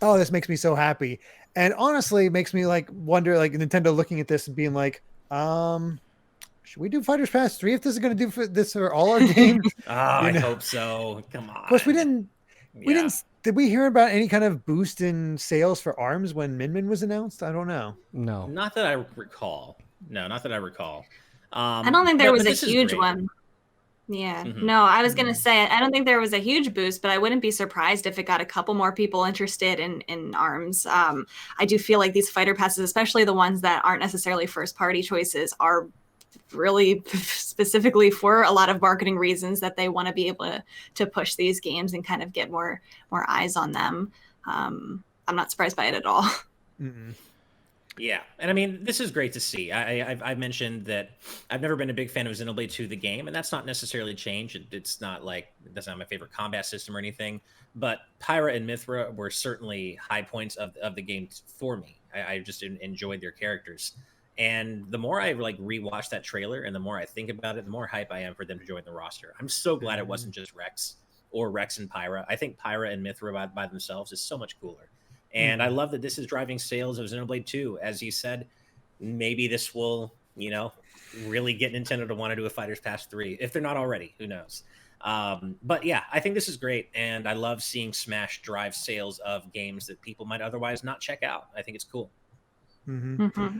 this makes me so happy. And honestly, it makes me wonder, Nintendo looking at this and being like, should we do Fighters Pass 3 if this is going to do this for all our games? I hope so. Come on. Of course, we didn't. Did we hear about any kind of boost in sales for ARMS when Min Min was announced? I don't know. No, not that I recall. I don't think there was a huge one. Yeah. No, I was going to say, I don't think there was a huge boost, but I wouldn't be surprised if it got a couple more people interested in ARMS. I do feel like these fighter passes, especially the ones that aren't necessarily first party choices, are really specifically for a lot of marketing reasons that they want to be able to push these games and kind of get more eyes on them. I'm not surprised by it at all. Mm-mm. Yeah, and I mean, this is great to see. I mentioned that I've never been a big fan of Xenoblade 2, the game, and that's not necessarily changed. It's not like it doesn't have my favorite combat system or anything, but Pyra and Mythra were certainly high points of the game for me. I just enjoyed their characters, and the more I like rewatch that trailer, and the more I think about it, the more hype I am for them to join the roster. I'm so glad it wasn't just Rex or Rex and Pyra. I think Pyra and Mythra by themselves is so much cooler. And I love that this is driving sales of Xenoblade 2. As you said, maybe this will, really get Nintendo to want to do a Fighters Pass 3. If they're not already, who knows? But yeah, I think this is great. And I love seeing Smash drive sales of games that people might otherwise not check out. I think it's cool. Mm-hmm.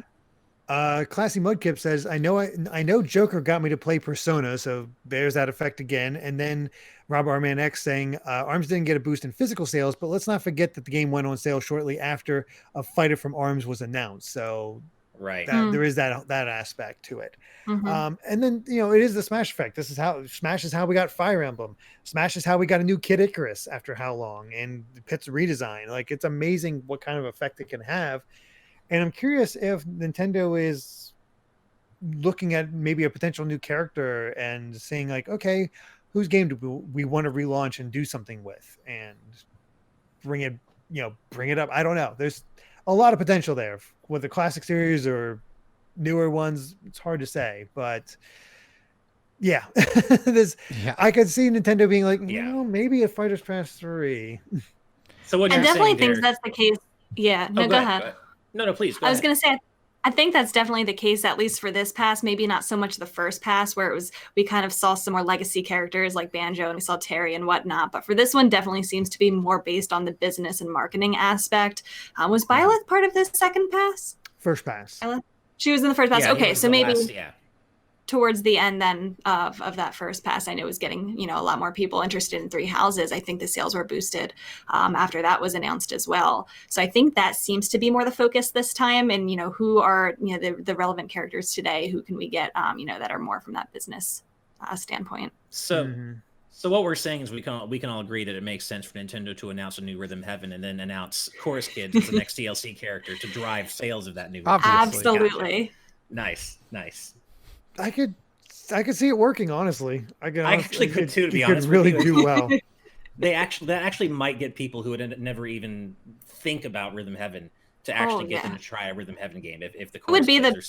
Classy Mudkip says, I know Joker got me to play Persona, so there's that effect again. And then Rob Arman X saying, ARMS didn't get a boost in physical sales, but let's not forget that the game went on sale shortly after a fighter from ARMS was announced. So right, there is that aspect to it. Mm-hmm. And then, it is the Smash effect. Smash is how we got Fire Emblem. Smash is how we got a new Kid Icarus after how long, and Pit's redesign. Like, it's amazing what kind of effect it can have. And I'm curious if Nintendo is looking at maybe a potential new character and saying like, okay, whose game do we want to relaunch and do something with and bring it up. I don't know. There's a lot of potential there with the classic series or newer ones. It's hard to say, but yeah, I could see Nintendo being like, maybe a Fighters Pass 3. So what I you're definitely saying think there... that's the case. Yeah, no, go ahead. No, please. I was going to say, I think that's definitely the case, at least for this pass. Maybe not so much the first pass, where we kind of saw some more legacy characters like Banjo and we saw Terry and whatnot. But for this one, definitely seems to be more based on the business and marketing aspect. Was Byleth part of this second pass? First pass. She was in the first pass. Yeah, okay, so maybe yeah. Towards the end then of that first pass, I know it was getting a lot more people interested in Three Houses. I think the sales were boosted after that was announced as well. So I think that seems to be more the focus this time. And who are the relevant characters today? Who can we get that are more from that business standpoint? So what we're saying is we can all agree that it makes sense for Nintendo to announce a new Rhythm Heaven and then announce Chorus Kids as the next DLC character to drive sales of that new. Absolutely. Gotcha. Nice. I could see it working. Honestly, I actually could too. To be honest, could really do well. That actually might get people who would never even think about Rhythm Heaven to actually get them to try a Rhythm Heaven game. If the it would be the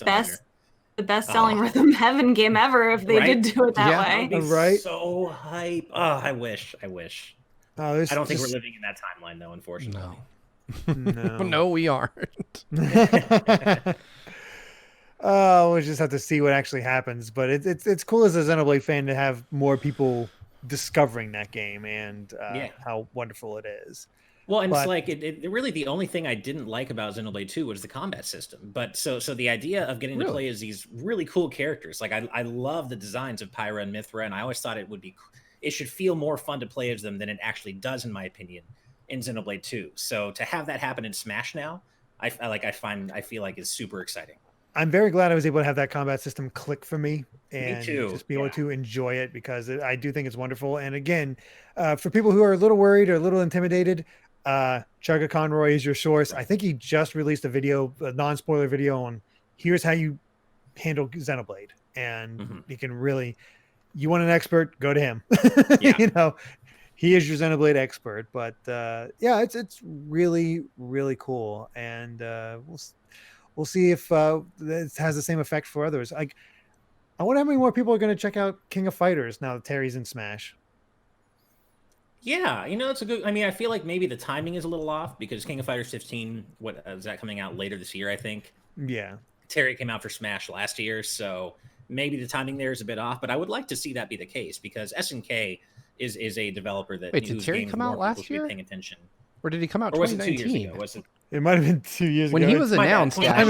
best selling Rhythm Heaven game ever if they did do it that way. Right? So hype. Oh, I wish. I don't think we're living in that timeline though, unfortunately. No, we aren't. We'll just have to see what actually happens. But it's cool as a Xenoblade fan to have more people discovering that game and how wonderful it is. Well, and it's like it really the only thing I didn't like about Xenoblade 2 was the combat system. But so the idea of getting to play as these really cool characters, like I love the designs of Pyra and Mythra, and I always thought it should feel more fun to play as them than it actually does, in my opinion, in Xenoblade 2. So to have that happen in Smash now, I feel like is super exciting. I'm very glad I was able to have that combat system click for me and too. Just be able to enjoy it because I do think it's wonderful. And again, for people who are a little worried or a little intimidated, Chugga Conroy is your source. I think he just released a non-spoiler video on here's how you handle Xenoblade. And he can really, you want an expert, go to him. He is your Xenoblade expert. But it's really, really cool. And we'll see if this has the same effect for others. I wonder how many more people are going to check out King of Fighters now that Terry's in Smash. Yeah, it's a good. I mean, I feel like maybe the timing is a little off because King of Fighters 15, what is that coming out later this year? I think. Yeah. Terry came out for Smash last year, so maybe the timing there is a bit off. But I would like to see that be the case because SNK is a developer that. Wait, did Terry come out last year? Paying attention. Or did he come out? Or was it 2 years 2019? ago? Was it? It might have been 2 years when ago. he was announced. It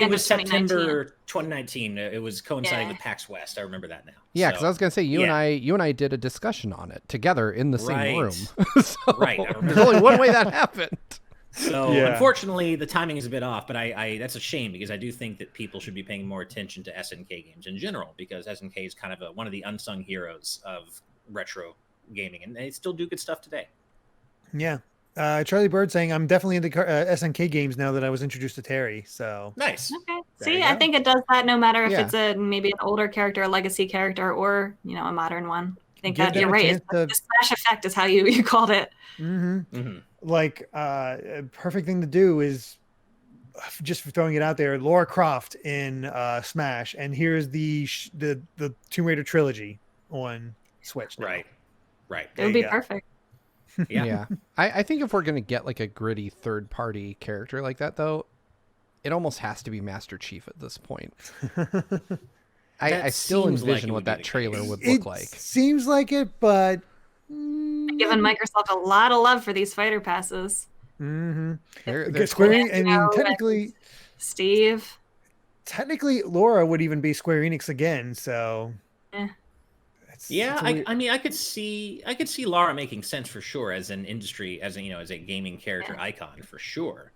was September 2019. It was coinciding with PAX West. I remember that now. Yeah, because I was going to say you and I did a discussion on it together in the same room. Right. I remember there's only one way that happened. So unfortunately, the timing is a bit off. But I that's a shame because I do think that people should be paying more attention to SNK games in general because SNK is kind of one of the unsung heroes of retro gaming, and they still do good stuff today. Yeah. Charlie Bird saying, I'm definitely into SNK games now that I was introduced to Terry. So nice. Okay. See, I think it does that no matter if it's maybe an older character, a legacy character, or a modern one. I think that you're right. The smash effect is how you called it. Like a perfect thing to do is just for throwing it out there, Lara Croft in Smash, and here's the Tomb Raider trilogy on Switch now. Right. It would be perfect. Yeah. I think if we're going to get like a gritty third party character like that, though, it almost has to be Master Chief at this point. I still envision what that trailer would look like. Seems like it, but giving Microsoft a lot of love for these fighter passes. Square Enix, I mean, technically, Steve. Technically, Laura would even be Square Enix again. So, I could see Lara making sense for sure as an industry, as a gaming character icon for sure.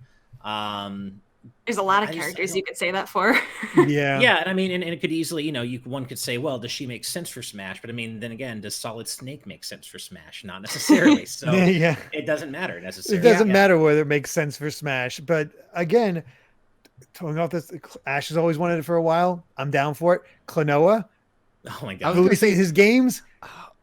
There's a lot of characters you could say that for. Yeah, and I mean, and it could easily, one could say, well, does she make sense for Smash? But I mean, then again, does Solid Snake make sense for Smash? Not necessarily. So it doesn't matter necessarily. It doesn't matter whether it makes sense for Smash. But again, throwing off this, Ash has always wanted it for a while. I'm down for it. Klonoa. Oh my God. Releasing his games.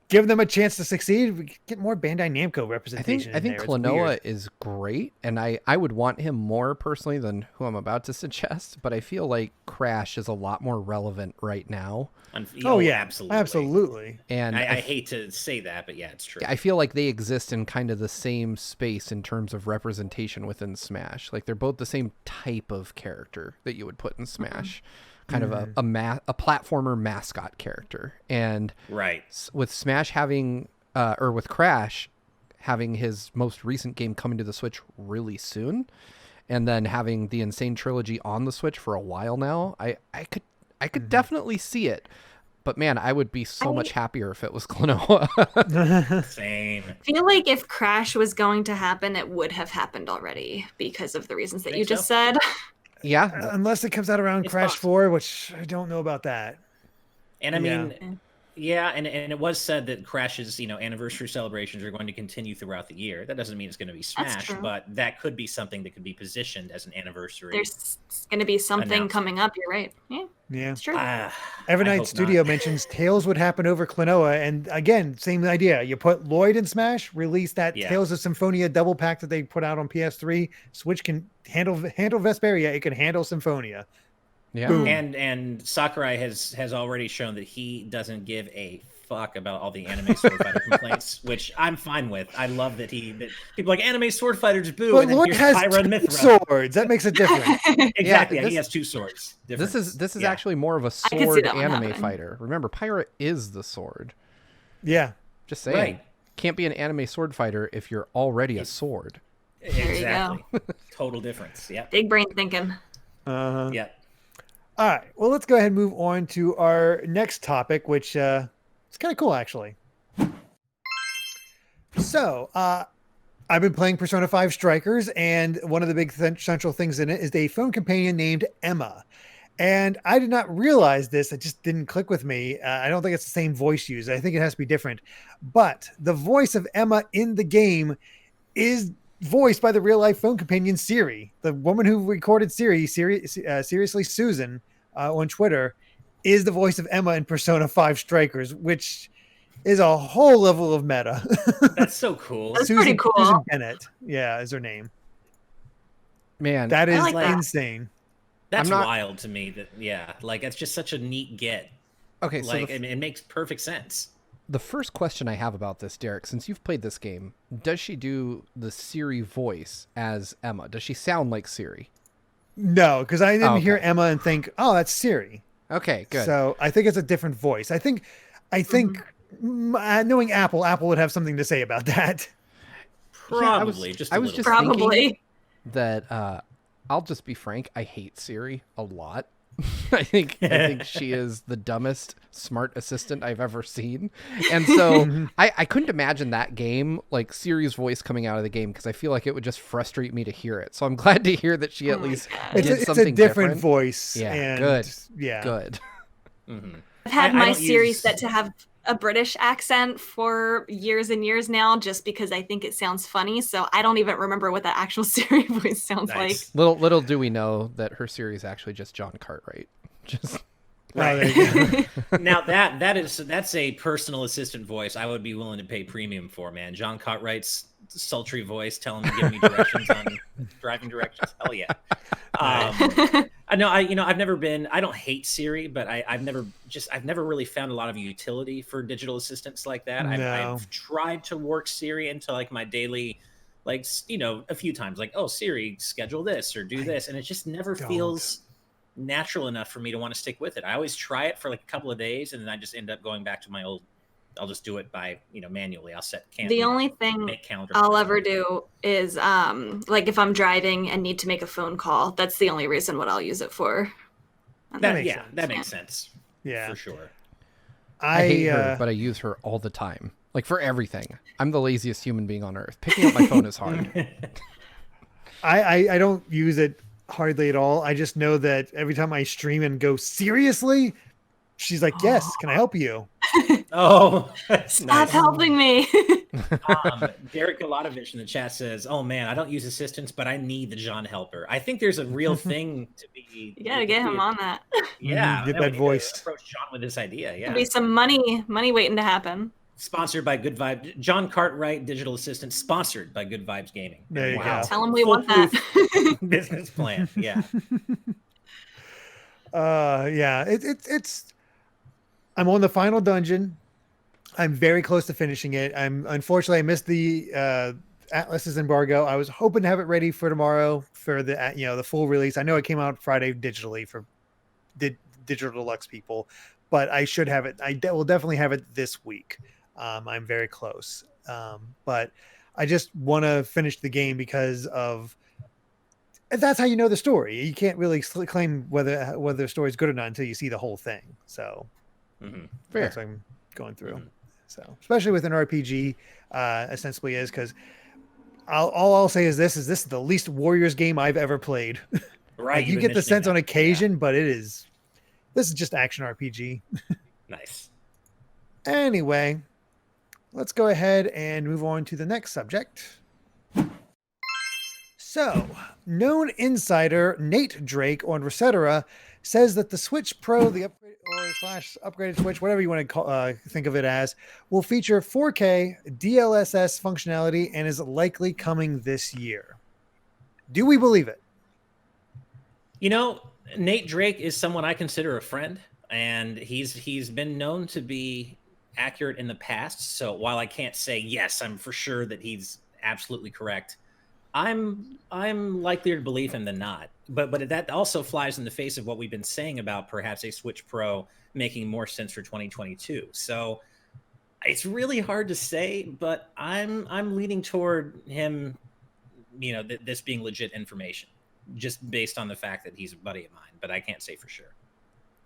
Give them a chance to succeed. We get more Bandai Namco representation. I think Klonoa is great, and I would want him more personally than who I'm about to suggest. But I feel like Crash is a lot more relevant right now. Absolutely. And I hate to say that, but yeah, it's true. I feel like they exist in kind of the same space in terms of representation within Smash. Like they're both the same type of character that you would put in Smash. Kind of a platformer mascot character. And with Smash having, or with Crash having his most recent game coming to the Switch really soon, and then having the Insane Trilogy on the Switch for a while now, I could definitely see it. But man, I would be so much happier if it was Klonoa. Same. I feel like if Crash was going to happen, it would have happened already because of the reasons that you just said. Yeah. Unless it comes out around Crash 4, which I don't know about that. And I mean, and it was said that Crash's, anniversary celebrations are going to continue throughout the year. That doesn't mean it's going to be Smash, but that could be something that could be positioned as an anniversary. There's going to be something coming up. You're right. Yeah. It's true. Evernight Studio mentions Tales would happen over Klonoa, and again, same idea. You put Lloyd in Smash, release that Tales of Symphonia double pack that they put out on PS3. Switch can handle Vesperia. It can handle Symphonia. Yeah. Boom. And Sakurai has already shown that he doesn't give a fuck about all the anime sword fighter complaints, which I'm fine with. I love that people like anime sword fighters boo. But and then Lloyd has Pyra and Mythra. Swords. That makes it different. Exactly. He has two swords. This is actually more of a sword anime fighter. Remember, Pyra is the sword. Yeah. Just saying. Right. Can't be an anime sword fighter if you're already a sword. Exactly. Total difference. Yeah. Big brain thinking. Yeah. All right. Well, let's go ahead and move on to our next topic, which is kind of cool, actually. So, I've been playing Persona 5 Strikers, and one of the big central things in it is a phone companion named Emma. And I did not realize this. It just didn't click with me. I don't think it's the same voice used. I think it has to be different. But the voice of Emma in the game is voiced by the real-life phone companion Siri. The woman who recorded Seriously Susan on Twitter is the voice of Emma in Persona 5 Strikers, which is a whole level of meta. That's so cool. That's pretty cool. Susan Bennett, is her name. Man, that is insane. That's wild to me. That's just such a neat get. Okay, so it makes perfect sense. The first question I have about this, Derek, since you've played this game, does she do the Siri voice as Emma? Does she sound like Siri? No, because I didn't hear Emma and think, oh, that's Siri. Okay, good. So I think it's a different voice. I think knowing Apple would have something to say about that. Probably. I was just thinking that I'll just be frank, I hate Siri a lot. I think she is the dumbest smart assistant I've ever seen. And so I couldn't imagine that game, like Siri's voice coming out of the game, because I feel like it would just frustrate me to hear it. So I'm glad to hear that she at least did something different. It's a different voice. Yeah, and good. Yeah. Good. I've had my Siri set to have a British accent for years and years now, just because I think it sounds funny. So I don't even remember what the actual Siri voice sounds like. Little do we know that her Siri is actually just John Cartwright. Just right. Now that's a personal assistant voice I would be willing to pay premium for, man. John Cartwright's sultry voice telling me, give me directions on driving directions. Hell yeah. I know I've never been, I don't hate Siri, but I've never really found a lot of utility for digital assistants like that. No. I've tried to work Siri into like my daily, like, a few times, like, oh, Siri, schedule this or do this. And it just never feels natural enough for me to want to stick with it. I always try it for like a couple of days and then I just end up going back to my old, I'll just do it by, manually. I'll set the only thing I'll ever do is like if I'm driving and need to make a phone call, that's the only reason what I'll use it for. That makes sense. Yeah, for sure. I hate her, but I use her all the time. Like for everything. I'm the laziest human being on earth. Picking up my phone is hard. I don't use it hardly at all. I just know that every time I stream and go, seriously, she's like, yes, can I help you? Oh, stop helping me. Derek Galatovich in the chat says, oh man, I don't use assistants, but I need the John helper. I think there's a real thing to be. You gotta get him on that. Yeah. Get that voice. Approach John with this idea. Yeah. There'll be some money waiting to happen. Sponsored by Good Vibes. John Cartwright, digital assistant, sponsored by Good Vibes Gaming. There you go. Tell him we want that. Business plan. Yeah. Yeah. It's. I'm on the final dungeon. I'm very close to finishing it. Unfortunately, I missed the Atlas's embargo. I was hoping to have it ready for tomorrow for the full release. I know it came out Friday digitally for digital deluxe people, but I should have it. I will definitely have it this week. I'm very close, but I just want to finish the game because of that's how you know the story. You can't really claim whether the story is good or not until you see the whole thing. So that's what I'm going through. So especially with an RPG, ostensibly is because all I'll say is this is the least Warriors game I've ever played. Right, like you get the sense on occasion, but this is just action RPG. Nice. Anyway, let's go ahead and move on to the next subject. So, known insider Nate Drake on Resetera says that the Switch Pro, the upgrade / upgraded Switch, whatever you want to think of it as, will feature 4K DLSS functionality and is likely coming this year. Do we believe it? Nate Drake is someone I consider a friend, and he's been known to be accurate in the past. So while I can't say yes, I'm for sure that he's absolutely correct, I'm likelier to believe him than not. But that also flies in the face of what we've been saying about perhaps a Switch Pro making more sense for 2022. So it's really hard to say, but I'm leaning toward him, this being legit information, just based on the fact that he's a buddy of mine. But I can't say for sure.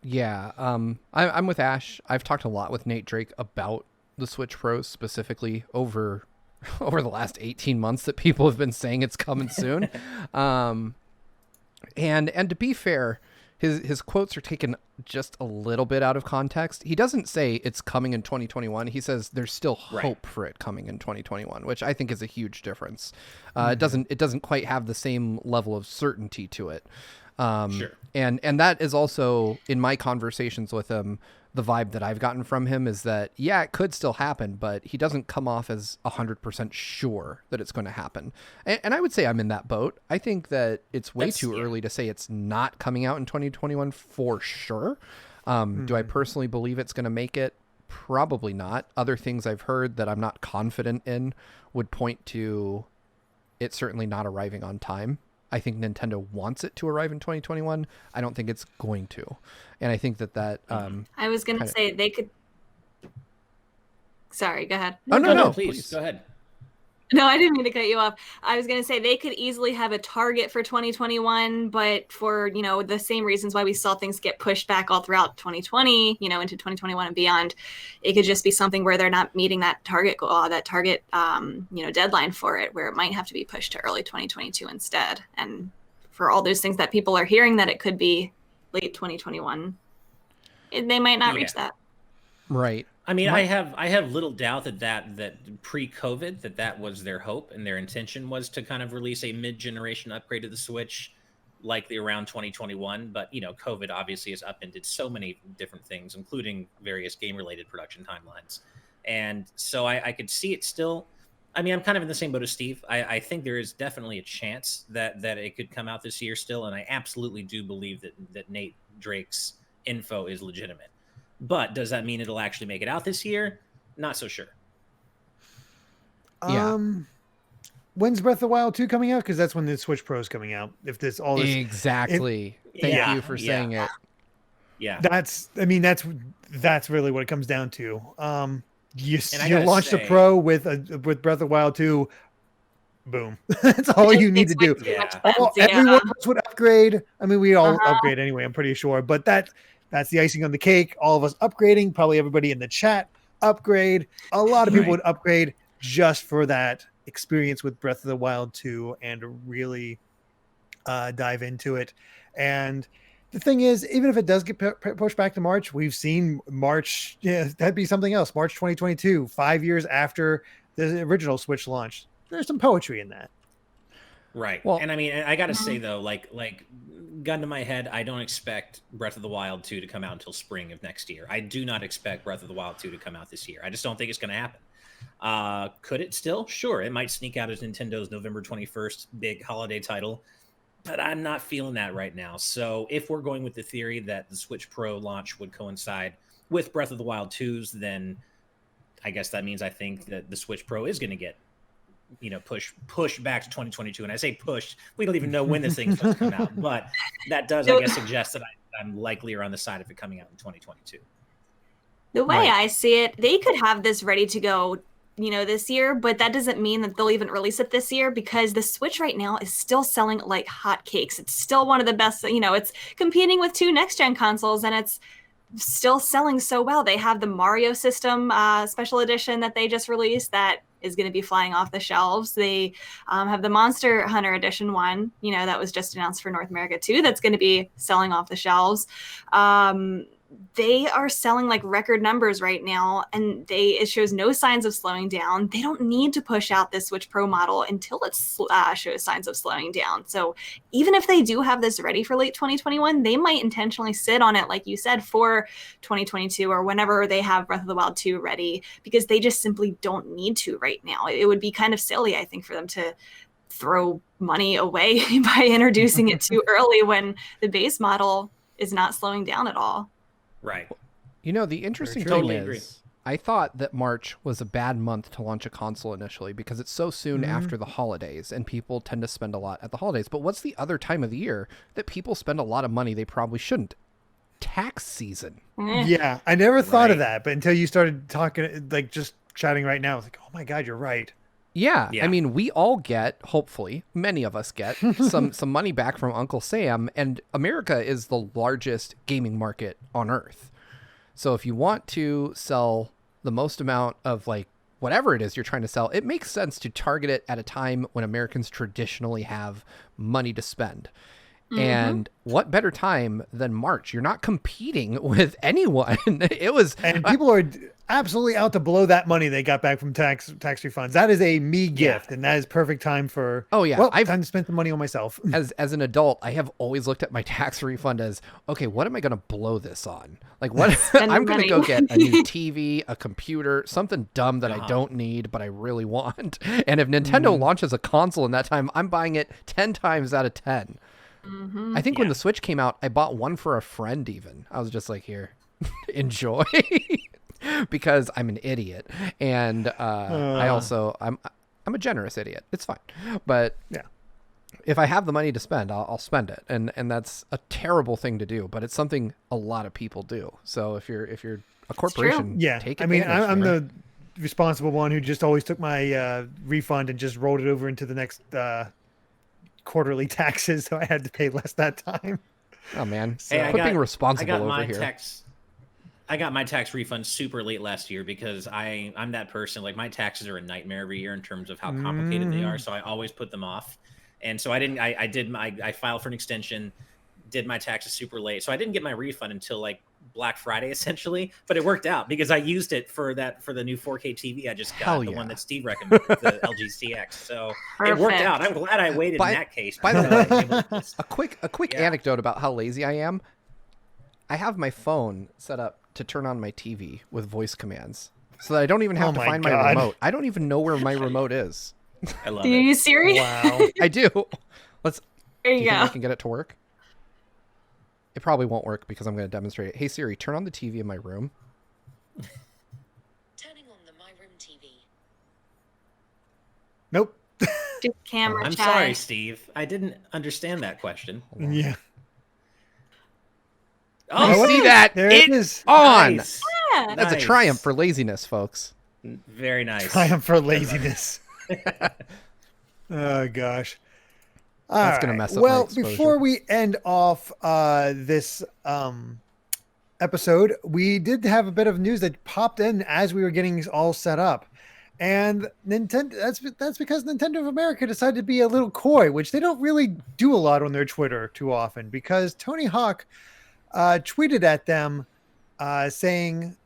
Yeah, I'm with Ash. I've talked a lot with Nate Drake about the Switch Pros specifically over the last 18 months that people have been saying it's coming soon. And to be fair, his quotes are taken just a little bit out of context. He doesn't say it's coming in 2021. He says there's still hope for it coming in 2021, which I think is a huge difference. It doesn't quite have the same level of certainty to it. Sure. And that is also, in my conversations with him, the vibe that I've gotten from him is that, yeah, it could still happen, but he doesn't come off as 100% sure that it's going to happen. And I would say I'm in that boat. I think that it's way too early to say it's not coming out in 2021 for sure. Do I personally believe it's going to make it? Probably not. Other things I've heard that I'm not confident in would point to it certainly not arriving on time. I think Nintendo wants it to arrive in 2021. I don't think it's going to. And I think that I was going to say they could. Sorry, go ahead. Oh, no, please go ahead. No, I didn't mean to cut you off. I was going to say they could easily have a target for 2021, but for, the same reasons why we saw things get pushed back all throughout 2020, into 2021 and beyond, it could just be something where they're not meeting that target goal, deadline for it, where it might have to be pushed to early 2022 instead. And for all those things that people are hearing that it could be late 2021, they might not reach that. Right. I mean, I have little doubt that pre-COVID that was their hope and their intention was to kind of release a mid-generation upgrade to the Switch, likely around 2021. But COVID obviously has upended so many different things, including various game-related production timelines, and so I could see it still. I mean, I'm kind of in the same boat as Steve. I think there is definitely a chance that it could come out this year still, and I absolutely do believe that Nate Drake's info is legitimate. But does that mean it'll actually make it out this year? Not so sure. Yeah. When's Breath of the Wild 2 coming out? Because that's when the Switch Pro is coming out. If this all this exactly. Thank you for saying it. Yeah. That's really what it comes down to. You launch the Pro with Breath of the Wild 2. Boom. That's all you need to do. Everyone else would upgrade. I mean, we all upgrade anyway, I'm pretty sure. But that's the icing on the cake. All of us upgrading, probably everybody in the chat upgrade. A lot of people would upgrade just for that experience with Breath of the Wild 2 and really dive into it. And the thing is, even if it does get pushed back to March, we've seen March. Yeah, that'd be something else. March 2022, 5 years after the original Switch launch. There's some poetry in that. Right. Well, and I mean, I got to say though, like gun to my head, I don't expect Breath of the Wild 2 to come out until spring of next year. I do not expect Breath of the Wild 2 to come out this year. I just don't think it's going to happen. Could it still? Sure. It might sneak out as Nintendo's November 21st big holiday title, but I'm not feeling that right now. So if we're going with the theory that the Switch Pro launch would coincide with Breath of the Wild 2's, then I guess that means I think that the Switch Pro is going to get push back to 2022. And I say push, we don't even know when this thing's supposed to come out, but that does, I guess, suggest that I'm likelier on the side of it coming out in 2022. The way I see it, they could have this ready to go, this year, but that doesn't mean that they'll even release it this year because the Switch right now is still selling like hotcakes. It's still one of the best, it's competing with 2 next-gen consoles and it's still selling so well. They have the Mario system special edition that they just released that is going to be flying off the shelves. They have the Monster Hunter Edition one, that was just announced for North America too. That's going to be selling off the shelves. They are selling like record numbers right now, and it shows no signs of slowing down. They don't need to push out this Switch Pro model until it shows signs of slowing down. So even if they do have this ready for late 2021, they might intentionally sit on it, like you said, for 2022 or whenever they have Breath of the Wild 2 ready, because they just simply don't need to right now. It would be kind of silly, I think, for them to throw money away by introducing it too early when the base model is not slowing down at all. Right. The interesting thing is, I thought that March was a bad month to launch a console initially because it's so soon after the holidays and people tend to spend a lot at the holidays. But what's the other time of the year that people spend a lot of money they probably shouldn't? Tax season. Yeah, I never thought of that, but until you started talking, like just chatting right now, I was like, oh my God, you're right. Yeah, I mean, we all get, hopefully, many of us get some money back from Uncle Sam, and America is the largest gaming market on Earth. So if you want to sell the most amount of like whatever it is you're trying to sell, it makes sense to target it at a time when Americans traditionally have money to spend. And what better time than March? You're not competing with anyone. And people are absolutely out to blow that money they got back from tax refunds. That is a me gift, and that is perfect time for. Oh yeah, time to spend the money on myself. As an adult, I have always looked at my tax refund as, okay, what am I going to blow this on? Like what? I'm going to go get a new TV, a computer, something dumb that I don't need but I really want. And if Nintendo launches a console in that time, I'm buying it 10 times out of 10. I think when the Switch came out, I bought one for a friend even. I was just like, here, enjoy. Because I'm an idiot. And I'm a generous idiot. It's fine. But if I have the money to spend, I'll spend it. And that's a terrible thing to do, but it's something a lot of people do. So if you're a corporation, take advantage. I mean, I'm the responsible one who just always took my refund and just rolled it over into the next quarterly taxes, so I had to pay less that time. Oh man, quit being responsible over here. I got my tax refund super late last year because I'm that person. Like my taxes are a nightmare every year in terms of how complicated they are, so I always put them off. And so I filed for an extension, did my taxes super late, so I didn't get my refund until like Black Friday essentially, but it worked out because I used it for the new 4K TV I just got, the one that Steve recommended, the LG CX. So it worked out. I'm glad I waited in that case. By the way, a quick anecdote about how lazy I am. I have my phone set up to turn on my TV with voice commands, so that I don't even have to find my remote. I don't even know where my remote is. I love it. Do you use Siri? Wow. I do. There you do you go. think I can get it to work? It probably won't work because I'm going to demonstrate it. Hey Siri, turn on the TV in my room. Turning on the My Room TV. Nope. Do camera I'm chat. sorry, Steve. I didn't understand that question. Yeah. Oh, see that? There it is. On. Nice. Yeah. That's a triumph for laziness, folks. Very nice. Triumph for laziness. Oh gosh. That's gonna mess up my Well, exposure. before we end off this episode, we did have a bit of news that popped in as we were getting all set up. And Nintendo, that's because Nintendo of America decided to be a little coy, which they don't really do a lot on their Twitter too often, because Tony Hawk tweeted at them saying,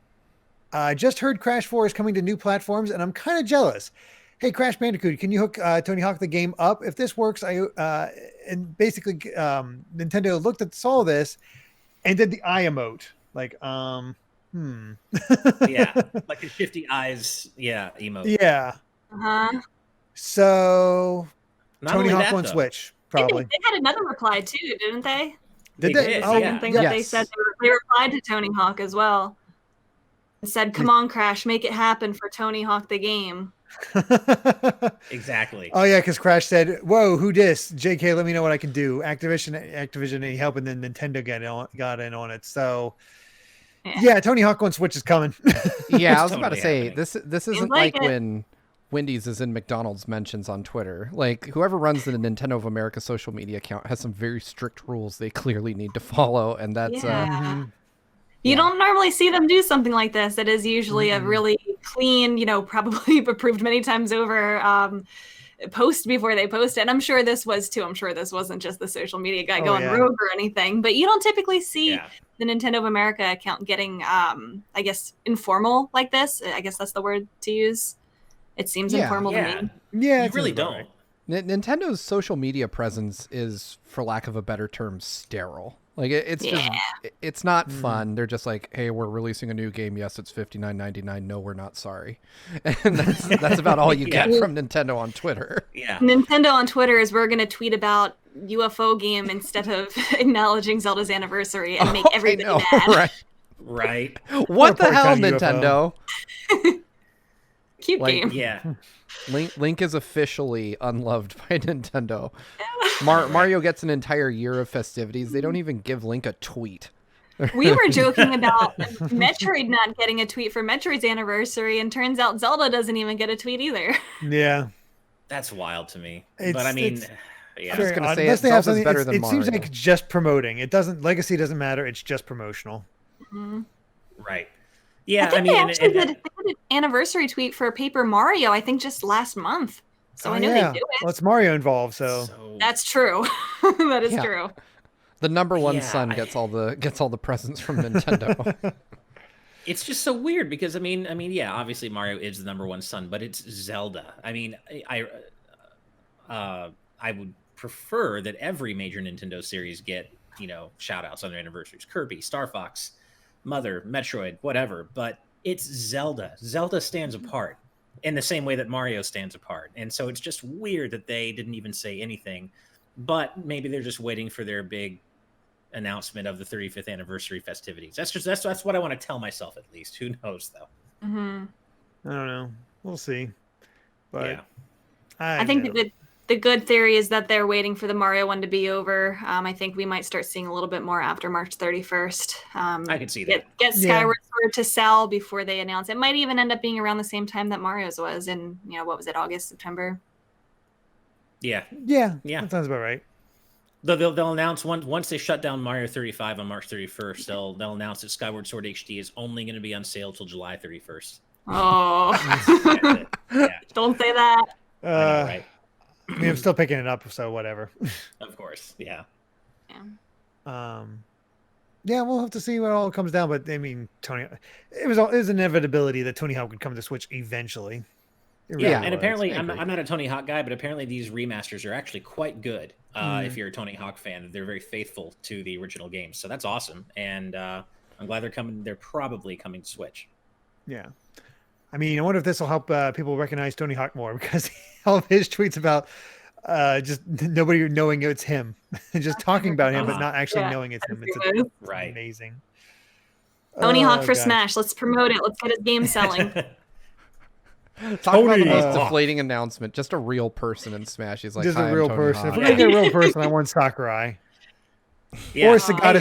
just heard Crash 4 is coming to new platforms, and I'm kind of jealous. Hey, Crash Bandicoot, can you hook Tony Hawk the game up? If this works, and basically Nintendo saw this and did the eye emote. Like, Yeah, like a shifty eyes, emote. Yeah. Uh-huh. So Not Tony only Hawk that, on though. Switch, They probably. had another reply too, didn't they? Did They they? did, Oh, Second thing that they said, they replied to Tony Hawk as well. And said, "Come on, Crash, make it happen for Tony Hawk the game." Exactly. Oh yeah, because Crash said, "Whoa, who dis? JK, let me know what I can do." Activision ain't helping, then Nintendo got in on it. So yeah, Tony Hawk on Switch is coming. Yeah, I was It's about to totally say happening. this isn't like like it. when Wendy's is in McDonald's mentions on Twitter. Like whoever runs the Nintendo of America social media account has some very strict rules they clearly need to follow, and that's Yeah. Mhm. You don't normally see them do something like this. It is usually a really clean, probably approved many times over post before they post it. And I'm sure this was too. I'm sure this wasn't just the social media guy going rogue or anything. But you don't typically see the Nintendo of America account getting, I guess, informal like this. I guess that's the word to use. It seems informal to me. Yeah, You really don't. Nintendo's social media presence is, for lack of a better term, sterile. Like it's just it's not fun. They're just like, hey, we're releasing a new game. Yes, it's $59.99. No, we're not sorry. And that's about all you get from Nintendo on Twitter. Yeah. Nintendo on Twitter is we're going to tweet about UFO game instead of acknowledging Zelda's anniversary and make everybody mad. Right. Right. What the Poor hell, tiny Nintendo? Cute game. Yeah. Link is officially unloved by Nintendo. Mario gets an entire year of festivities. They don't even give Link a tweet. We were joking about Metroid not getting a tweet for Metroid's anniversary, and turns out Zelda doesn't even get a tweet either. Yeah. That's wild to me. It's- But I mean, it's- yeah. I'm just gonna say Unless it, they have Zelda's something, better than it seems Mario. like it's just promoting. It doesn't. Legacy doesn't matter. It's just promotional. Right. Yeah, I think mean, they actually did an anniversary tweet for Paper Mario, I think just last month. So I know they do it. Well, it's Mario involved, so That's true. That is true. The number one Yeah, son gets all the presents from Nintendo. it's just so weird because I mean, yeah, obviously Mario is the number one son, but it's Zelda. I mean, I would prefer that every major Nintendo series get, shout outs on their anniversaries. Kirby, Star Fox, Mother, Metroid, whatever, but it's Zelda. Zelda stands apart in the same way that Mario stands apart. And so it's just weird that they didn't even say anything, but maybe they're just waiting for their big announcement of the 35th anniversary festivities. That's what I want to tell myself, at least. Who knows though? Mm-hmm. I don't know. We'll see. But Yeah. I think the good theory is that they're waiting for the Mario one to be over. I think we might start seeing a little bit more after March 31st. I can see that. Get Skyward Sword to sell before they announce. It might even end up being around the same time that Mario's was in, what was it, August, September? Yeah. Yeah. Yeah. That sounds about right. They'll announce once they shut down Mario 35 on March 31st. They'll announce that Skyward Sword HD is only going to be on sale till July 31st. Oh, Yeah, don't say that. I know, right? I mean, I'm still picking it up, so whatever. Of course, yeah. Yeah. Yeah, we'll have to see what all comes down. But I mean, it was an inevitability that Tony Hawk would come to Switch eventually. And apparently, I'm not a Tony Hawk guy, but apparently these remasters are actually quite good. If you're a Tony Hawk fan, they're very faithful to the original games, so that's awesome. And I'm glad they're coming. They're probably coming to Switch. Yeah, I mean, I wonder if this will help people recognize Tony Hawk more, because all of his tweets about just nobody knowing it's him, just talking about him, but not actually knowing it's him. It's amazing. Tony Hawk for Smash. Let's promote it. Let's get his game selling. Talk about the most deflating announcement. Just a real person in Smash. He's like, just a real person. If we're gonna get a real person, I want Sakurai. Or Sagata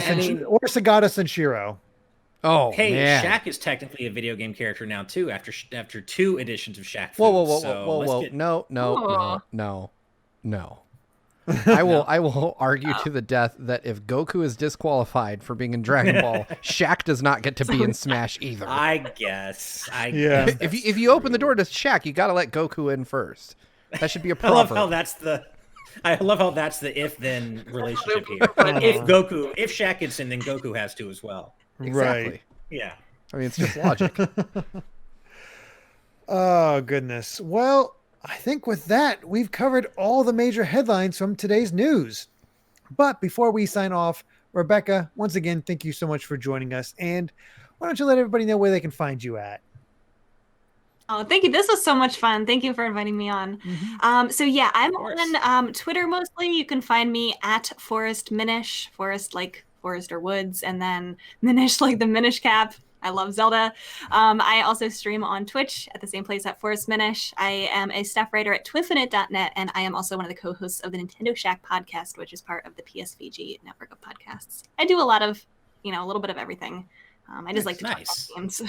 Senshiro. Oh, hey, man. Shaq is technically a video game character now too. After 2 editions of Shaq. Whoa! No. I will argue to the death that if Goku is disqualified for being in Dragon Ball, Shaq does not get to be in Smash either. I guess. If you open the door to Shaq, you got to let Goku in first. That should be a proverb. I love how that's the if-then relationship here. If Shaq gets in, then Goku has to as well. Exactly. Right. Yeah. I mean, it's just logic. Oh, goodness. Well, I think with that, we've covered all the major headlines from today's news. But before we sign off, Rebecca, once again, thank you so much for joining us. And why don't you let everybody know where they can find you at? Oh, thank you. This was so much fun. Thank you for inviting me on. So yeah, I'm on Twitter mostly. You can find me at Forest Minish, Forest like forest or woods, and then Minish like the Minish cap. I love Zelda. I also stream on Twitch at the same place at Forest Minish. I am a staff writer at Twinfinite.net, and I am also one of the co-hosts of the Nintendo Shack podcast, which is part of the PSVG network of podcasts. I do a lot of, a little bit of everything. I just like to talk about games.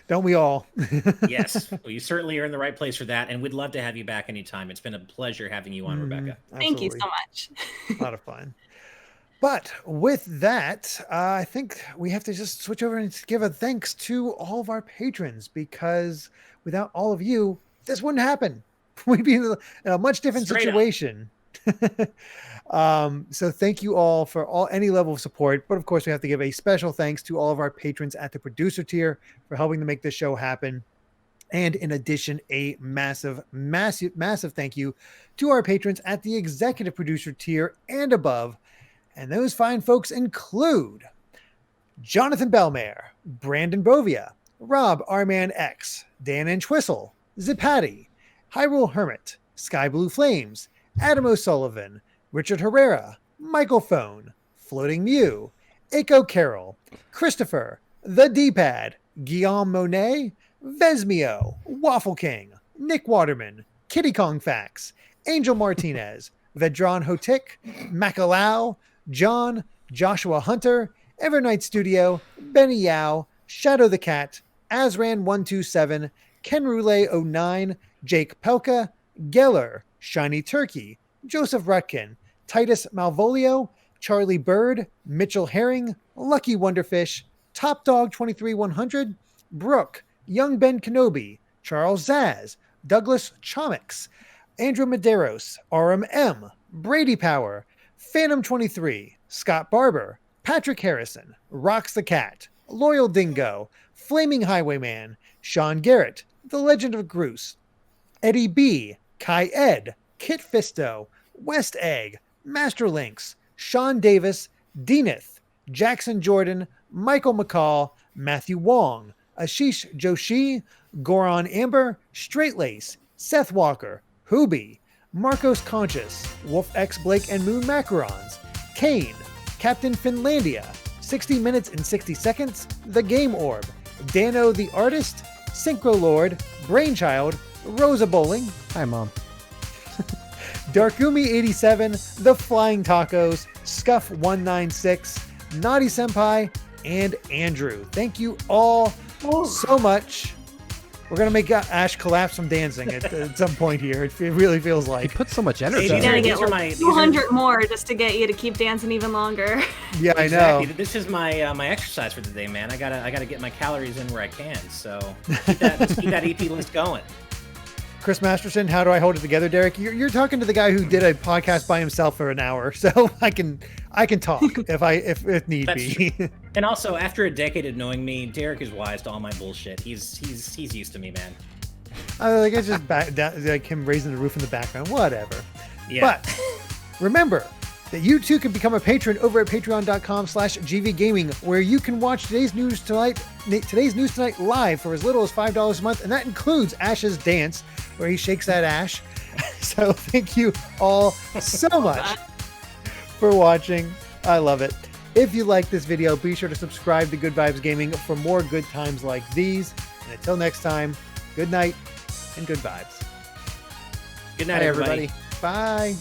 Don't we all? Yes. Well, you certainly are in the right place for that, and we'd love to have you back anytime. It's been a pleasure having you on, Rebecca. Thank you so much. A lot of fun. But with that, I think we have to just switch over and give a thanks to all of our patrons, because without all of you, this wouldn't happen. We'd be in a much different situation. So thank you all for any level of support. But of course, we have to give a special thanks to all of our patrons at the producer tier for helping to make this show happen. And in addition, a massive, massive, massive thank you to our patrons at the executive producer tier and above. And those fine folks include Jonathan Bellmare, Brandon Bovia, Rob Arman X, Dan Entwistle, Zipati, Hyrule Hermit, Sky Blue Flames, Adam O'Sullivan, Richard Herrera, Michael Phone, Floating Mew, Aiko Carroll, Christopher, The D-Pad, Guillaume Monet, Vesmio, Waffle King, Nick Waterman, Kitty Kong Fax, Angel Martinez, Vedran Hotik, Macalau, John, Joshua Hunter, Evernight Studio, Benny Yao, Shadow the Cat, Azran127, Ken Roulette 09, Jake Pelka, Geller, Shiny Turkey, Joseph Rutkin, Titus Malvolio, Charlie Bird, Mitchell Herring, Lucky Wonderfish, Top Dog 23100, Brooke, Young Ben Kenobi, Charles Zaz, Douglas Chomix, Andrew Medeiros, RMM, Brady Power, Phantom 23, Scott Barber, Patrick Harrison, Rocks the Cat, Loyal Dingo, Flaming Highwayman, Sean Garrett, The Legend of Groose, Eddie B, Kai Ed, Kit Fisto, West Egg, Master Lynx, Sean Davis, Deaneth, Jackson Jordan, Michael McCall, Matthew Wong, Ashish Joshi, Goron Amber, Straightlace, Seth Walker, Hoobie, Marcos Conscious, Wolf X Blake and Moon Macarons, Kane, Captain Finlandia, 60 Minutes and 60 Seconds, The Game Orb, Dano the Artist, Synchro Lord, Brainchild, Rosa Bowling, hi Mom, Darkumi87, The Flying Tacos, Scuff 196, Naughty Senpai, and Andrew. Thank you all so much. We're going to make Ash collapse from dancing at some point here. It really feels like. He puts so much energy. You gotta get like 200 more just to get you to keep dancing even longer. Yeah, I know. This is my my exercise for the day, man. I gotta get my calories in where I can. So let's keep that EP list going. Chris Masterson, how do I hold it together, Derek? You're talking to the guy who did a podcast by himself for an hour, so I can talk if need That's be. true. And also, after a decade of knowing me, Derek is wise to all my bullshit. He's used to me, man. Like it's just like him raising the roof in the background, whatever. Yeah. But remember that you too can become a patron over at patreon.com/gvgaming, where you can watch today's news tonight live for as little as $5 a month, and that includes Ash's dance, where he shakes that ash. So thank you all so much for watching. I love it. If you like this video, be sure to subscribe to Good Vibes Gaming for more good times like these. And until next time, good night and good vibes. Good night, everybody. Bye.